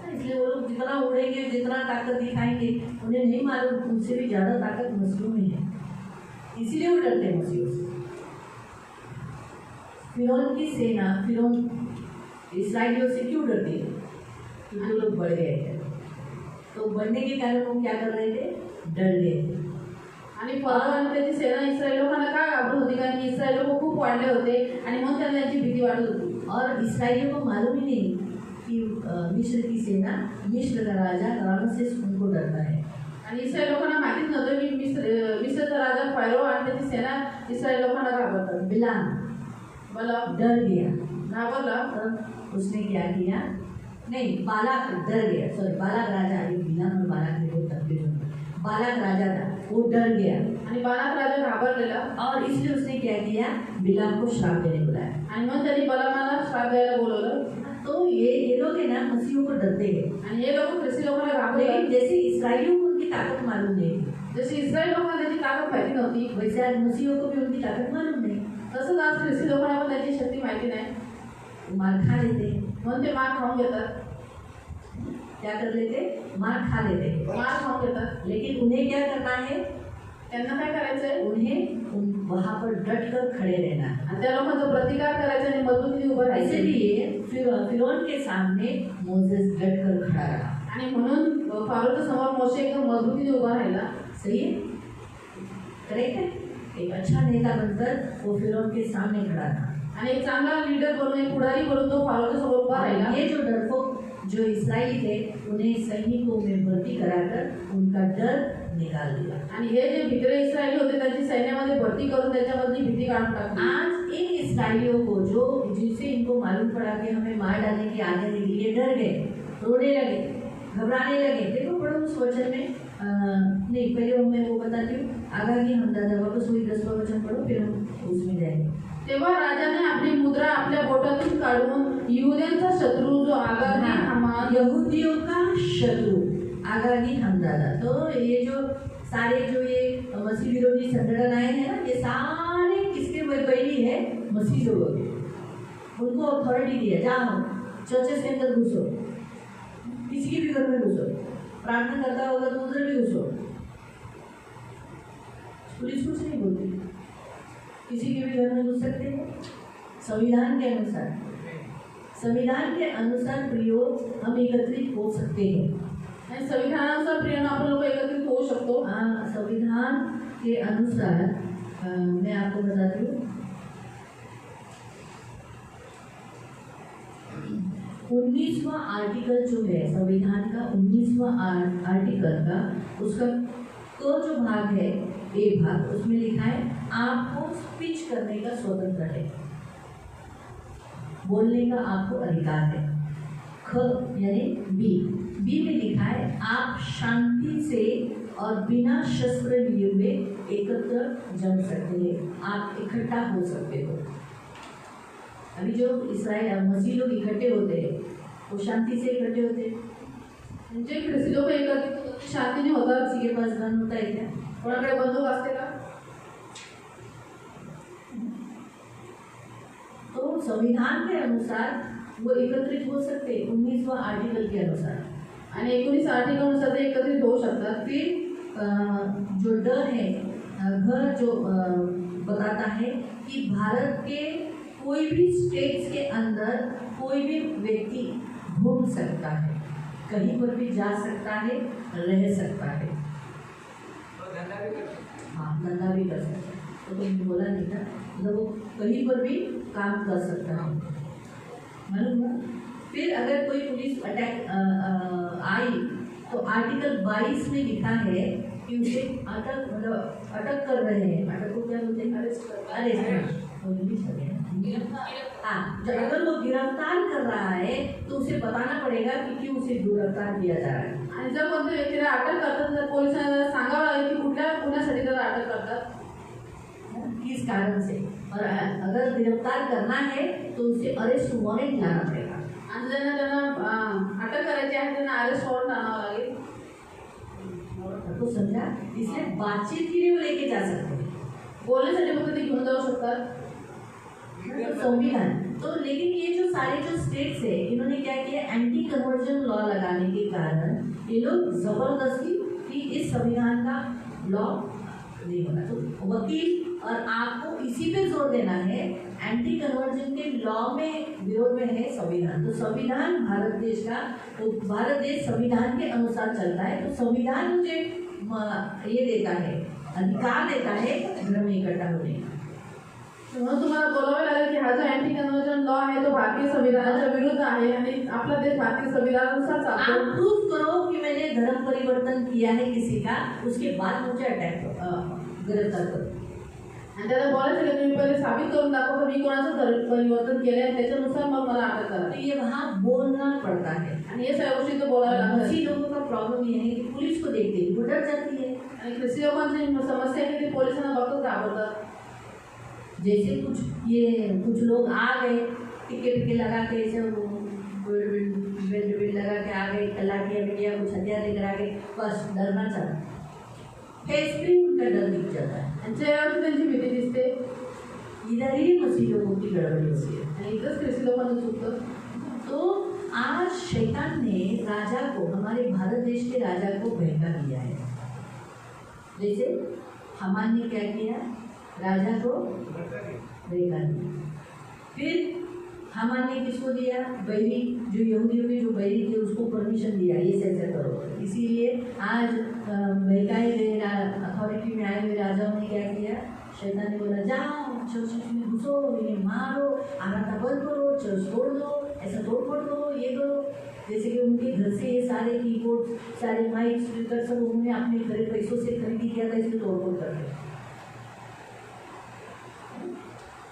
इसलिए वो लोग जितना उड़ेंगे, जितना ताकत दिखाएंगे, उन्हें नहीं मालूम उनसे भी ज़्यादा ताकत मसीहों में है, इसीलिए वो डरते हैं मसीहों से। फिरौन की सेना, फिरौन इस्राएलियों से क्यों डरती है, क्योंकि वो लोग बढ़ गए थे। तो बढ़ने के कारण वो क्या कर रहे थे, डर गए थे। आणि फराव आणि त्याची सेना इस्रायल लोकांना का घाबरत होती, कारण की इस्रायल लोक खूप वाढले होते आणि म्हणून त्यांना त्यांची भीती वाटत होती। और इस्राएलियों को मालूम ही नहीं कि मिस्र की सेना, मिस्र का राजा रामसेस उनको डरता है। आणि इस्रायल लोकांना माहितीच नव्हतं की मिस्रचा राजा फायरो आणि त्याची सेना इस्रायल लोकांना घाबरतात। बिलाम मला डर गया, घाबरला, तब उसने क्या किया, नहीं बालाक डर गया, सॉरी बालाक राजा, ये बिलाम और बालाक में बहुत तकलीफ होती है। बालाक राजा था, वो डर गया आणि बालाक राजा घाबरलेला और इसलिए उसने क्या किया, बिलाम को श्राप देने बुलाया। आणि मग त्यांनी बलामाला श्राप द्यायला बोलवलं। तो ये लोग है ना, मसीहों को डरते हैं, आणि हे लोक ख्रिस्ती लोकांना घाबरले। लेकिन जैसे इस्राएलियों को उनकी ताकत मालूम नहीं थी, जशी इस्रायल लोकांना त्याची ताकद माहिती नव्हती, वैसे आज मसीहों को भी उनकी ताकत मालूम नहीं। तसंच आज ख्रिस्ती लोकांना पण त्याची शक्ती माहिती नाही, मार खा लेते, म्हणून ते मार खाऊन घेतात। क्या कर लेते, मार खा लेते, मार खाऊन घेतात। लेकिन उन्हें क्या करना है, त्यांना काय करायचंय, उन्हें वहाँ पर डट कर खड़े रहना है। आणि त्या लोकांचा प्रतिकार करायचा आणि मजबूतीने उभं राहायचं। इसलिए फिरौन के सामने मोसेस डट कर खड़ा रहा। आणि म्हणून फारोच्या समोर मोशे एकदम मजबूतीने उभा राहिला। सही है, करेक्ट है। एक अच्छा नेता बनकर वो फिरौन के सामने खड़ा था आणि एक चांगला लीडर बनून, एक पुढारी बनून तो फारोच्या समोर उभा राहिला। ये जो डरपोक जो इस्राएली थे, उन्हें सैनिकों में भर्ती कराकर उनका डर निकाल दिया। आणि हे जे भित्रे इस्रायली होते त्यांची सैन्यामध्ये भरती करून त्याच्यामधली भीती काढून टाकली। आज इन इस्राएलियों को जो जिससे इनको मालूम पड़ा कि हमें मार डालने की आगे निकली, ये डर गए, रोने लगे, घबराने लगे। देखो पढ़ो उस वचन में, नहीं पहले मैं वो बताती हूँ, आगागी हमदादा, वापस वही 10वां वचन पढ़ो, फिर हम उसमें जाएंगे। तेव्हा राजाने आपली मुद्रा आपल्या बोटातून काढून यहूद्यांचा शत्रू जो आगागी हामान, यहूदियों का शत्रु आगागी हमदादा। तो ये जो सारे जो ये मसीह विरोधी संगठन आए हैं ना, ये सारे किसके बैली है, मसीह लोगों के। उनको अथॉरिटी दिया, जाओ चर्चेस के अंदर घुसो, किसी के भी घर में घुसो, प्रार्थना करता होगा तो उधर भी घुसो, पुलिस कुछ नहीं बोलती, किसी के भी घर में घुस सकते हैं। संविधान के अनुसार, संविधान के अनुसार प्रयोग हम एकत्रित हो सकते हैं। आणि संविधानानुसार प्रियन आपण लोक एकत्रित होऊ शकतो। हाँ, संविधान के अनुसार मैं आपको बताती हूँ, 19वां आर्टिकल जो है संविधान का, 19वां आर्टिकल का उसका तो जो भाग है, ए भाग, उसमें लिखा है आपको स्पीच करने का स्वतंत्र है, बोलने का आपको अधिकार है। ख यानी बी में लिखा है आप शांति से और बिना शस्त्र लिए हुए एकत्र जम सकते हैं, आप इकट्ठा हो सकते हो। अभी जो इस्राएल मसीह लोग इकट्ठे होते हैं वो शांति से इकट्ठे होते हैं। म्हणजे ख्रिस्ती लोक एकत्रित शांतीने होतात। किसी के पास गन होता है क्या? कोणाकडे बंदूक असते का? संविधान के अनुसार वो एकत्रित हो सकते 19वां आर्टिकल के अनुसार। आणि 19 आर्टिकलनुसार ते एकत्रित होऊ शकतात। फिर जो डर है घर जो बताता है कि भारत के कोई भी स्टेट्स के अंदर कोई भी व्यक्ति घूम सकता है, कहीं पर भी जा सकता है, रह सकता है, हाँ धंधा भी कर सकता है। तो तुमने बोला नहीं था, मतलब वो कहीं पर भी काम कर सकता है, मालूम हुआ। फिर अगर कोई पुलिस अटैक आई तो आर्टिकल 22 में लिखा है कि उसे अटक मतलब अटक कर रहे हैं, अटक को क्या बोलते हैं, अरेस्ट हाँ, जब अगर वो गिरफ्तार कर रहा है तो उसे बताना पड़ेगा कि क्यों उसे गिरफ्तार किया जा रहा है। आणि जर कोणत्या व्यक्तीला अटक करतात तर पोलिसांना जरा सांगावं लागेल की कुठल्या गुन्ह्यासाठी त्याला अटक करतात, किस कारण से, और अगर गिरफ्तार करना है तो उसे अरेस्ट वारंट लाना पड़ेगा। आणि त्यांना अटक करायची आहे त्यांना अरेस्ट वॉरंट आणावं लागेल। तो समझा, इसलिए बातचीत के लिए वो लेके जा सकते हैं, बोलण्यासाठी फक्त ते घेऊन जाऊ शकतात। तो संविधान तो, लेकिन ये जो सारे जो स्टेट्स है इन्होंने क्या किया, एंटी कन्वर्जन लॉ लगाने के कारण ये लोग जबरदस्ती कि इस संविधान का लॉ नहीं होना। तो वकील और आपको इसी पे जोर देना है, एंटी कन्वर्जन के लॉ में विरोध में है संविधान। तो संविधान भारत देश का, तो भारत देश संविधान के अनुसार चलता है। तो संविधान मुझे ये देता है, अधिकार देता है घर में इकट्ठा होने का। म्हणून तुम्हाला बोलावे लागेल की हा जो अँटी कन्वर्जन लॉ आहे तो भारतीय संविधानाच्या विरुद्ध आहे आणि आपला देश भारतीय संविधानानुसार चालतो। आप प्रूफ करो कि मैंने धर्म परिवर्तन किया है किसी का, उसके बाद मुझे अटैक गिरफ्तार करो। आणि त्याला बोलायचं की तुम्ही पहिले साबित करून दाखवा की मी कोणाचं धर्म परिवर्तन केलं आहे, त्याच्यानुसार मग मला अटक करा। तो ये वहाँ बोलना पड़ता है, आणि हे सगळ्या गोष्टी तो बोलावे लागतात। मुस्लिम लोगों का प्रॉब्लम ये है कि पुलिस को देखते ही वो डर जाती है। आणि ख्रिस्ती लोकांची समस्या आहे की ते पोलिसांना बघतच घाबरतात। जैसे कुछ लोग आ गए टिकट लगा के, सब बेल्ट लगा के आ गए, तलाटिया बिटिया कुछ हथियार लेकर आ गए, बस डरना चला, फेस पे उनका डर दिख जाता है, आणि चेहऱ्यावरती त्यांची भीती दिसते। इधर ही मुस्लिम लोगों की गड़बड़ी होती है। आणि इथंच ख्रिस्ती लोकांचं चुकतं। तो आज शैतान ने राजा को, हमारे भारत देश के राजा को बहका दिया है। जैसे हमान ने क्या किया, राजा को बहका दिया। फिर हमान ने किसको दिया, बैरी, जो यहूदियों के जो बैरी थे उसको परमिशन दिया ये ऐसा करो। इसीलिए आज बहकाए गए अथॉरिटी में आए हुए राजाओं ने क्या किया, शैतान ने बोला जाओ चर्च में घुसो, इन्हें मारो, आराधना बंद करो, चर्च तोड़ दो, ऐसा तोड़ करो, ये करो। जैसे कि उनके घर से ये सारे कीबोर्ड, सारे माइक, स्पीकर सब उन्होंने अपने घर पैसों से खरीदी किया था, इसलिए तोड़ करके।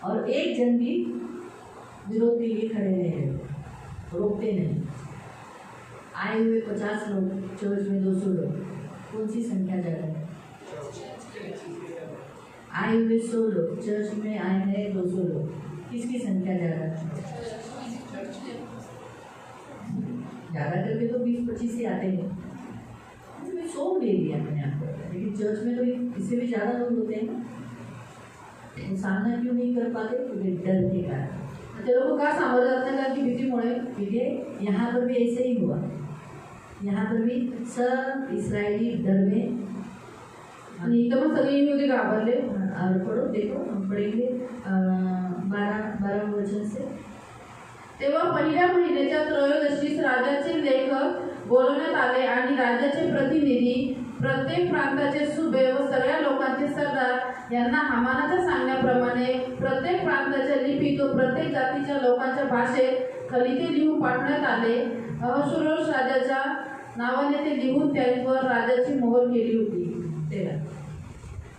और एक जन भी विरोध के लिए खड़े नहीं रहते, रोकते नहीं। आए हुए 50 लोग, चर्च में 200 लोग, कौन सी संख्या ज़्यादा है? आए हुए 100 लोग, चर्च में आए हैं 200 लोग, किसकी संख्या ज़्यादा है? ज़्यादा करके तो 20-25 ही आते हैं। 100 ले लिया मैंने आपको, लेकिन चर्च में तो इससे भी ज़्यादा लोग होते हैं ना, तो सामना क्यों नहीं कर पाते? क्योंकि डर के कारण। ते लोक का सामोरं जात नाही कारण की भीतीमुळे। ठीक है, यहाँ पर भी ऐसे ही हुआ, यहाँ पर भी सब इसराइली डर में, आणि इथं पण सगळे यहूदी घाबरले। और पढ़ो, देखो हम पढ़ेंगे 12 वचन से। तेव्हा पहिल्या महिन्याच्या त्रयोदशीस राजाचे लेखक बोलवण्यात आले आणि राजाचे प्रतिनिधी, प्रत्येक प्रांताचे सुबे व सगळ्या लोकांचे सरदार यांना हामानाच्या सांगण्याप्रमाणे प्रत्येक प्रांताच्या लिपीत व प्रत्येक जातीच्या लोकांच्या भाषेत खलिते लिहून पाठवण्यात आले। अहश्वेरोश राजाच्या नावाने ते लिहून त्यांच्यावर राजाची मोहर केली होती। तेव्हा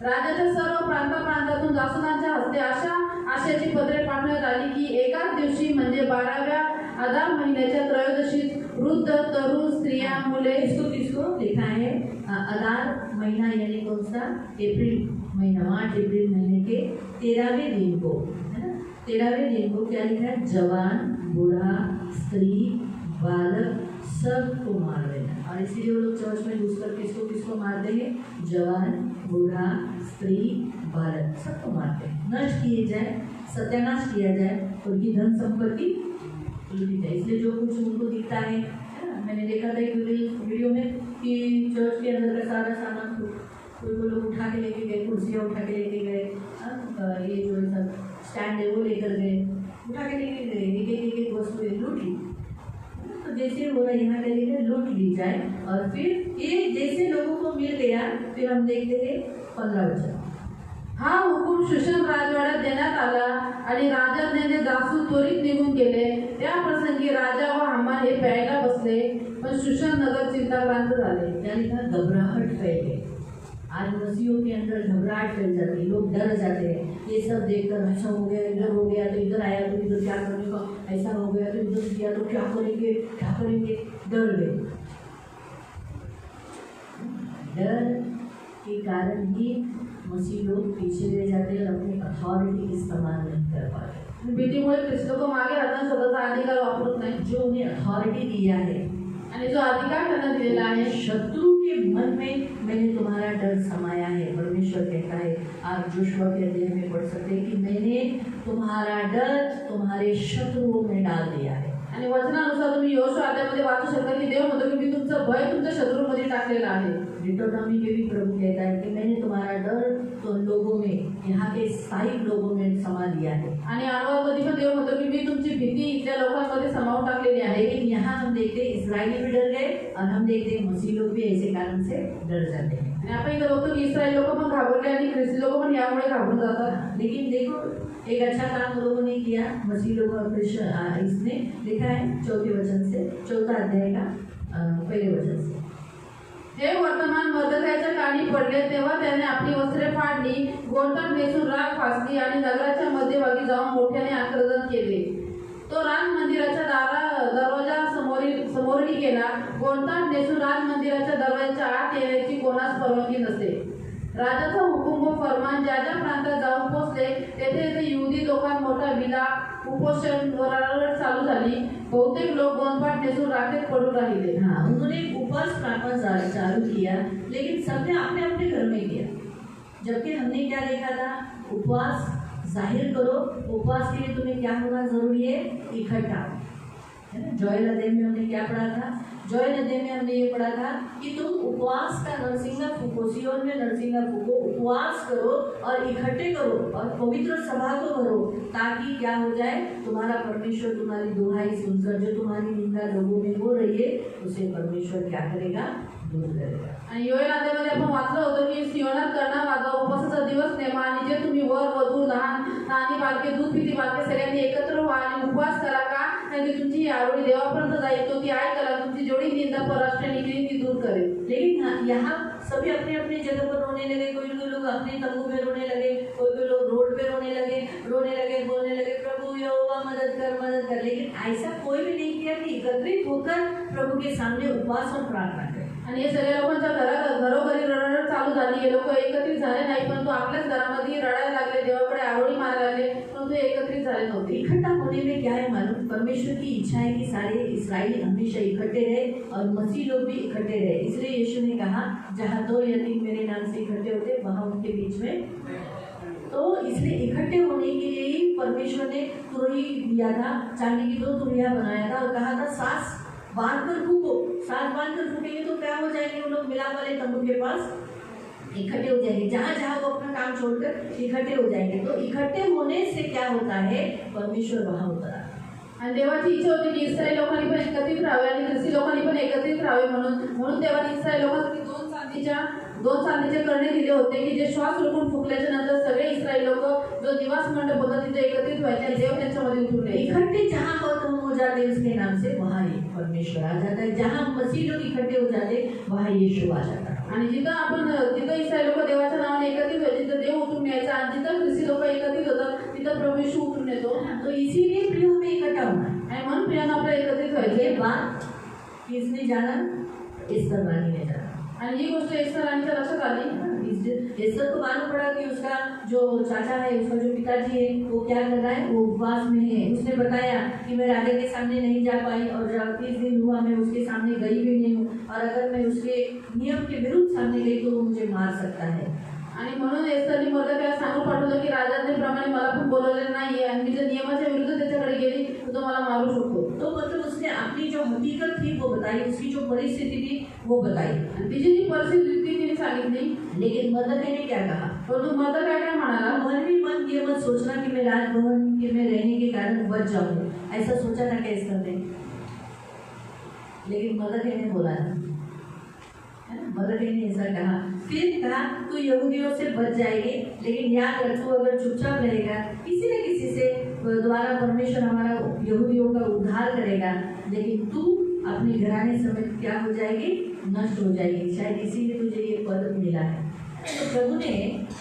राजाच्या सर्व प्रांतातून जासुनांच्या हस्ते अशा आशयाची पत्रे पाठवण्यात आली की एकाच दिवशी म्हणजे 12व्या आदार महिन्याच्या त्रयोदशीत वृद्ध, तरुण, स्त्रिया, मुले, इसको लिखा है आदार महीना, यानी कौन सा? अप्रैल महीना, मार्च अप्रैल महीने के 13वें दिन को, है ना? 13वें दिन को क्या लिखा है? जवान, बूढ़ा, स्त्री, बालक सबको मार देना। और इसीलिए वो लोग चर्च में घुसकर किसको मारते हैं? जवान, बूढ़ा, स्त्री, बालक सबको मारते हैं, नष्ट किए जाए, सत्यानाश किया जाए, उनकी धन संपत्ति लूटी जाए। इसलिए जो कुछ उनको दिखता है ना, मैंने देखा था एक वीडियो में कि चर्च के अंदर का सारा सामान कोई को लोग उठा के लेके गए, कुर्सियाँ उठा के लेके गए, ये जो सब स्टैंड है वो लेकर गए, उठा के लेके गए, एक वस्तु लूट ली। तो जैसे हो रहा है यहाँ करेंगे लूट ली जाए, और फिर ये जैसे लोगों को मिल गया, फिर हम देखते हैं 15 वचन। हा हुकूम शूशन राजवाड्यात देण्यात आला आणि राजाज्ञाने जासूस त्वरित निघून गेले। त्या प्रसंगी राजा व हामान हे प्यायला बसले, पण शूशन नगर चिंताक्रांत झाले। यानी का घबराहट फैल गई। आज मसीहों के अंदर घबराहट फैल जाती है, लोग डर जाते हैं। ये सब देखकर ऐसा हो गया, इधर हो गया तो इधर आया तो इधर क्या करने का, ऐसा हो गया तो इधर किया तो क्या करेंगे, डर गए। डर के कारण ही मसीह लोग पीछे रह जाते हैं और अपनी अथॉरिटी इस्तेमाल नहीं कर पाते। भीतीमुळे ख्रिस्त लोक मागे राहतात, स्वतःचा अधिकार वापरत नाही। जो उन्हें अथॉरिटी दिया है आणि जो अधिकार त्यांना दिलेला आहे, शत्रु के मन में मैंने तुम्हारा डर समाया है। परमेश्वर कहता है, आप जोशुआ के अध्याय में पढ़ सकते हैं कि मैंने तुम्हारा डर तुम्हारे शत्रुओं में डाल दिया है। आणि वचनानुसार तुम्ही यहोशुआ अध्यायामध्ये वाचू शकता की देव म्हणतो की मी तुमचं भय तुमच्या शत्रूमध्ये टाकलेला आहे। डिटोनॉमी में भी प्रभु कहता है कि मैंने तुम्हारा डर तो लोगों में, यहाँ के स्थायी लोगों में समा दिया है। आणि अनुभवामध्ये पण देव म्हणतो की मी तुमची भीती इथल्या लोकांमध्ये समावून टाकलेली आहे। लेकिन यहाँ हम देखते हैं इस्राएली भी डर गए, और हम देखते हैं मसीह लोग भी ऐसे कारण से डर जाते हैं। आणि आपण इथं बघतो की इस्रायल लोक पण घाबरले आणि ख्रिस्ती लोक पण यामुळे घाबरून जातात। लेकिन देखो एक अच्छा काम लोगों ने किया, मसीह लोगों इसने लिखा है 4 वचन से, 4 अध्याय का 1 वचन से। हे वर्तमान मर्दकाच्या कानी पडले, तेव्हा त्याने आपली वस्त्रे फाडली, गोंधळ नेसून राग फासली आणि नगराच्या मध्यभागी जाऊन मोठ्याने आक्रमण केले। तो राज मंदिराच्या दरवाजा समोरील गेला। गोंधळ नेसून राज मंदिराच्या दरवाजाच्या आत येण्याची कोणास परवानगी नसे। राजाचा हुकूम व फरमान ज्या ज्या प्रांतात जाऊन पोहोचले, तेथे तेथे यहुदी लोकांत मोठा विलाप, उपोषण व रडारड चालू झाली। बहुतेक लोक गोंधपाट नेसून राखेत पडून राहिले। हाँ, उन्होंने उपवास प्रार्थना चालू किया, लेकिन सबने अपने अपने घर में किया। जबकि हमने क्या देखा था, उपवास जाहिर करो। उपवास के लिए तुम्हें क्या होना जरूरी है, इकट्ठा, है ना। जोएल अध्याय में हमने क्या पढ़ा था, जोएल अध्याय में हमने ये पढ़ा था कि तुम उपवास का नरसिंगा फूको, सियोन में नरसिंगा फूको, उपवास करो और इकट्ठे करो और पवित्र सभा को करो, ताकि क्या हो जाए, तुम्हारा परमेश्वर तुम्हारी दुहाई सुनकर जो तुम्हारी निंदा लोगों में हो रही है, उसे परमेश्वर क्या करेगा, दूर करेगा। आणि योएल अध्यायामध्ये आपण वाचलं होतं की सियोनात करणा माझा उपवासाचा दिवस नेमा, आणि जे तुम्ही वर वधू लहान आणि बालके दूध पिती बालके सगळ्यांनी एकत्र व्हा आणि उपवास करा का, आणि तुमची ही आरोळी देवापर्यंत जाईल, तो ती ऐकला, तुमची जेवढी निंदा परराष्ट्र निघली ती दूर करेल। लेकिन यहाँ सभी अपने अपने जगह पर रोने लगे। कोई लोग अपने तंबू पे रोने लगे, कोई लोग रोड पे रोने लगे, बोलने लगे प्रभु यहोवा मदद कर। लेकिन ऐसा कोई भी नहीं किया कि एकत्रित होकर प्रभु के सामने उपवास और प्रार्थना करें। आणि हे सगळ्या लोकांच्या घरोघरी रडारड चालू झाली। हे लोक एकत्रित झाले नाही, पण तो आपल्याच घरामध्ये रडायला लागले, देवाकडे आरोळी मारायला लागले, पण तो एकत्रित झाले नव्हते। इकट्ठा होने में क्या है मालूम, परमेश्वर की इच्छा है कि सारे इस्राएली हमेशा इकट्ठे रहे और मसीह लोग भी इकट्ठे रहे। इसलिए यीशु ने कहा, जहाँ 2 या 3 मेरे नाम से इकट्ठे होते, वहाँ उनके बीच में। तो इसलिए इकट्ठे होने के लिए ही परमेश्वर ने तुरही दिया था, चांदी की 2 तुरहियां बनाया था और कहा था सास बांध कर फूको। सास बांध कर फूकेंगे तो क्या हो जाएंगे, वो लोग मिलाप वाले तंबू के पास इकट्ठे हो जाएंगे, जहाँ जहाँ वो अपना काम छोड़कर इकट्ठे हो जाएंगे। तो इकट्ठे होने से क्या होता है, परमेश्वर वहाँ उतरा। आणि देवाची इच्छा होती की इस्रायल लोकांनी पण एकत्रित राहावे आणि ख्रिस्ती लोकांनी पण एकत्रित राहावे, म्हणून देवाने इस्रायल लोकांसाठी 2 चांदीचे करणे दिले होते की जे श्वास रोखून फुकल्याच्या नंतर सगळे इस्रायल लोक जो निवास मंडप होता तिथे एकत्रित व्हायचे आणि देव त्यांच्यामध्ये उतरून यायचे। इकट्ठे जहाँ हो जाते उसके नाम से वहाँ परमेश्वर आ जाता है। जहाँ मसीह लोग इकट्ठे हो जाते वहाँ यीशु आ जाता है। आणि जिथं इस्रायल लोक देवाच्या नावाने एकत्रित व्हायचे तिथं देव उतरून यायचा, आणि जिथं ख्रिस्ती लोक एकत्रित होतात तिथं प्रभू येशू उतरून येतो। तो इसीलिए प्रियो में इकट्ठा होना है। आणि म्हणून प्रियानं आपल्याला एकत्रित व्हायचे। ये बात किसने जाना, एस्तर रानी ने जाना। आणि ही गोष्ट एस्तर राणीच्या लक्षात आली। एस्तर को मालूम पड़ा कि उसका जो चाचा है, उसका जो पिताजी है, वो क्या कर रहा है, वो उपवास में है। उसने बताया कि मैं राजा के सामने नहीं जा पाई और जब 30 दिन हुआ मैं उसके सामने गई भी नहीं हूँ, और अगर मैं उसके नियम के विरुद्ध सामने गई तो वो मुझे मार सकता है। आणि म्हणून एस्तरने मर्दकायाला सांगून पाठवलं की राजाने प्रमाणे मला पण बोलवलेलं नाहीये आणि मी जर नियमाच्या विरुद्ध त्याच्याकडे गेली तर तो मला मारू शकतो. तो मतलब उसने अपनी जो हकीकत थी वो बताई, उसकी जो परिस्थिति थी वो बताई. आणि तिची जी परिस्थिती तिने सांगितली. लेकिन मर्दकाय ने क्या कहा? परंतु मर्दकाय काय म्हणाला, मन भी मन ये मत सोचना कि मैं राजभवन के में रहने के कारण बच जाऊंगा. ऐसा सोचा था क्या एस्तर ने? लेकिन मर्दकाय ने बोला ना, है ना, मर्दकाय ने ऐसा कहा. फिर कहा तू यहूदियों से बच जाएगी, लेकिन याद रख तू अगर चुपचाप रहेगा किसी न किसी से द्वारा परमेश्वर हमारा यहूदियों का उद्धार करेगा, लेकिन तू अपने घराने समेत क्या हो जाएगी? नष्ट हो जाएगी. शायद इसीलिए तुझे ये पद मिला है. तो प्रभु ने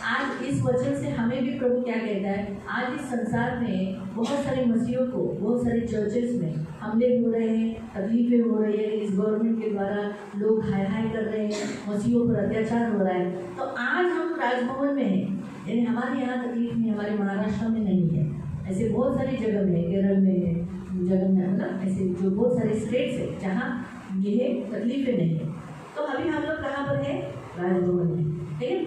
आज इस वचन से हमें भी प्रभु क्या कहता है, आज इस संसार में बहुत सारे मसीहों को, बहुत सारे चर्चेस में हमले हो रहे हैं, तकलीफें हो रही है, इस गवर्नमेंट के द्वारा लोग हाय हाय कर रहे हैं, मसीहों पर अत्याचार हो रहा है. तो आज हम राजभवन में हैं, यानी हमारे यहाँ तकलीफ नहीं, हमारे महाराष्ट्र में नहीं है. ऐसे बहुत सारी जगह में, केरल में, जगह में, मतलब ऐसे जो बहुत सारे स्टेट्स है जहाँ ये तकलीफें नहीं है. तो अभी हम लोग कहाँ पर है? राजभवन में. लेकिन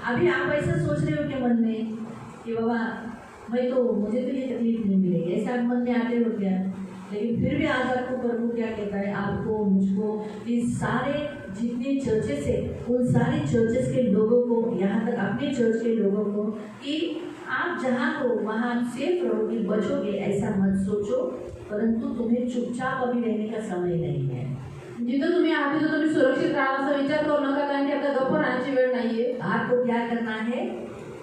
अभी आप ऐसा सोच रहे हो कि मन में कि बाबा मुझे तो ये तकलीफ नहीं मिलेगी, ऐसा आप मन में आते हो क्या? लेकिन फिर भी आज आपको प्रभु क्या कहता है, आपको, मुझको, इस सारे जितने चर्चेस है उन सारे चर्चेस के लोगों को, यहाँ तक अपने चर्च के लोगों को, कि आप जहाँ हो वहाँ आप सेफ रहोगे, बचोगे, ऐसा मत सोचो. परंतु तुम्हें चुपचाप अभी रहने का समय नहीं है. जिथं तुम्ही आहात तिथं तुम्ही सुरक्षित राहा असा विचार करू नका, कारण की आता गप्प राहण्याची वेळ नाहीये. आपको क्या करना है?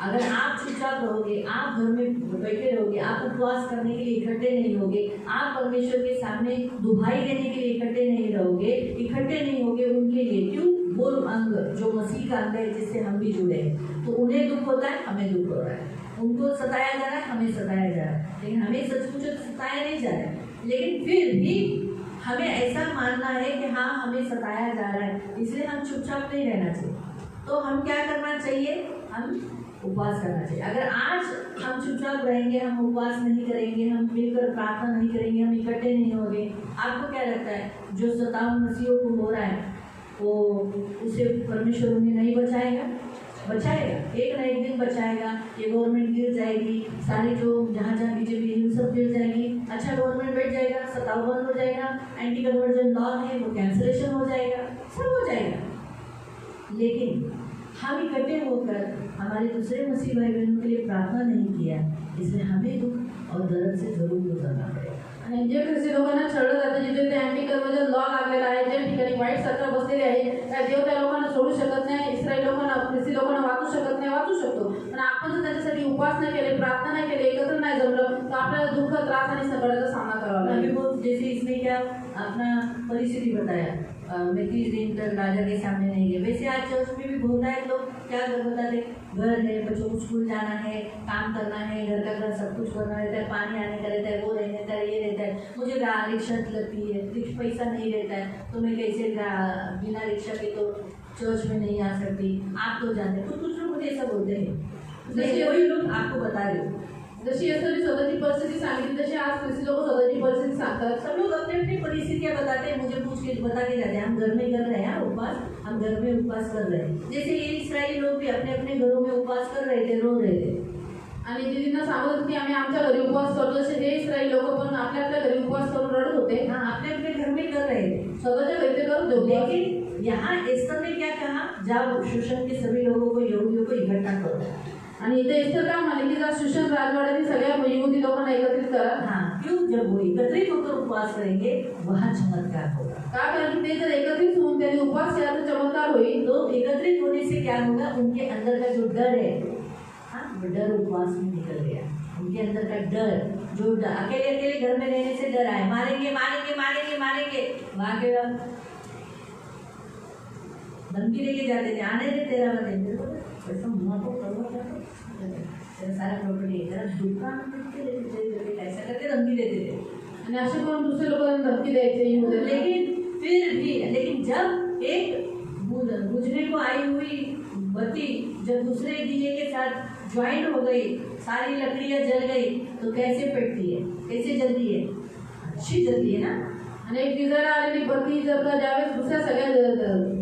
अगर आप चुपचाप रहोगे, आप घर में बैठे रहोगे, आप उपवास करने के लिए इकट्ठे नहीं होगे, आप परमेश्वर के सामने दुहाई देने के लिए इकट्ठे नहीं रहोगे, इकट्ठे नहीं होगे उनके लिए. क्यों? वो अंग जो मसीह का अंग है जिससे हम भी जुड़े हैं, तो उन्हें दुख होता है, हमें दुख हो रहा है. उनको सताया जा रहा है, हमें सताया जा रहा है, लेकिन हमें सचमुच सताया नहीं जा रहा है. लेकिन फिर भी हमें ऐसा मानना है कि हाँ हमें सताया जा रहा है, इसलिए हम चुपचाप नहीं रहना चाहिए. तो हम क्या करना चाहिए? हम उपवास करना चाहिए. अगर आज हम चुपचाप रहेंगे, हम उपवास नहीं करेंगे, हम मिलकर प्रार्थना नहीं करेंगे, हम इकट्ठे नहीं होंगे, आपको क्या लगता है जो सताव मसीहों को हो रहा है वो उसे परमेश्वर उन्हें नहीं बचाएगा? बचाएगा, एक ना एक दिन बचाएगा. ये गवर्नमेंट गिर जाएगी, सारी जो जहाँ जहाँ बीजेपी है सब गिर जाएगी, अच्छा गवर्नमेंट बैठ जाएगा, सताव बंद हो जाएगा, एंटी कन्वर्जन लॉ है वो कैंसलेशन हो जाएगा, सब हो जाएगा. लेकिन हम इकट्ठे होकर हमारे दूसरे मसीह भाई बहनों के लिए प्रार्थना नहीं किया, इसलिए हमें दुख और दर्द से जरूर गुजरना पड़ेगा. आणि जे ख्रिस्ती लोकांना छळलं जातं, जिथे ते अँटी कन्वर्जन लॉ लागलेला आहे, ज्या ठिकाणी वाईट सरकार बसलेली आहे, त्या देव त्या लोकांना सोडू शकत नाही. इस्रायल लोकांना, ख्रिस्ती लोकांना वाचू शकत नाही, वाचू शकतो. पण आपण जर त्याच्यासाठी उपास नाही केले, प्रार्थना नाही केले, एकत्र नाही जमलं, तर आपल्याला दुःख, त्रास आणि संकटाचा सामना करावा लागेल. अभी वो जैसे इसने क्या अपना परिस्थिति बताया, मैं 30 दिन तक राजा के सामने नहीं गए. वैसे आज चर्च में भी बहुत सारे लोग क्या बताते, घर है, बच्चों को स्कूल जाना है, काम करना है, घर का घर सब कुछ करना रहता है, पानी आने का रहता है, वो रहता है, ये रहता है, मुझे रिक्शा लगती है, पैसा नहीं रहता है, तो मैं कैसे बिना रिक्शा के तो चर्च में नहीं आ सकती. आप तो जानते हैं, कुछ लोग मुझे ऐसा बोलते हैं. वही लोग आपको बता रहे हो. जशी एस्तरने स्वतःची परिस्थिती सांगितली, तशी आज ख्रिस्ती लोक स्वतःची परिस्थिती सांगतात. सब लोग अपनी अपनी परिस्थितियाँ बताते हैं, मुझे पूछ के बता के जाते हैं, हम घर में कर रहे हैं उपवास, हम घर में उपवास कर रहे हैं. जैसे ये इस्राएली लोग भी अपने अपने घरों में उपवास कर रहे थे, रो रहे थे. आणि दीदींना सांगत होते की आम्ही आमच्या घरी उपवास करतो, जसे हे इस्रायल लोक पण आपल्या आपल्या घरी उपवास करून रडत होते. हाँ, अपने अपने घर में कर रहे थे, स्वतःच्या घरी ते करत होते. लेकिन यहाँ एस्तर ने क्या कहा, जाओ शूशन के सभी लोगों को, यहूदियों को इकट्ठा करो. आणि इथे एस्तर काय म्हणाले की जा शूशन राजवाड्यातील सगळ्या यहूदी लोकांना एकत्रित करा. हाँ, क्यों? जब वो एकत्रित होकर उपवास करेंगे वहाँ चमत्कार होगा. का? कारण की ते जर एकत्रित होऊन त्यांनी उपवास केला तर चमत्कार होईल. तो एकत्रित होने से क्या होगा, उनके अंदर का जो डर है, हाँ, वो डर उपवास में निकल गया. उनके अंदर का डर, जो अकेले अकेले घर में रहने से डर आए, मारेंगे मारेंगे मारेंगे मारेंगे, वहाँ के धमकी लेके जाते थे, आने दे तेरा बने, पैसा मुँह को करो, तेरा सारा प्रॉपर्टी है, तेरा दुकान ऐसा करके धमकी देते थे. आणि असे करून दुसरे लोकांना धमकी द्यायचे यहूदी. लेकिन जब एक बुझने को आई हुई बत्ती जब दूसरे दिए के साथ ज्वाइंट हो गई, सारी लकड़ियाँ जल गई, तो कैसे पेटती है, कैसे जलती है? अच्छी जलती है ना. आणि एक विजायला आलेली बत्ती जर का ज्यावेळेस दुसऱ्या सगळ्या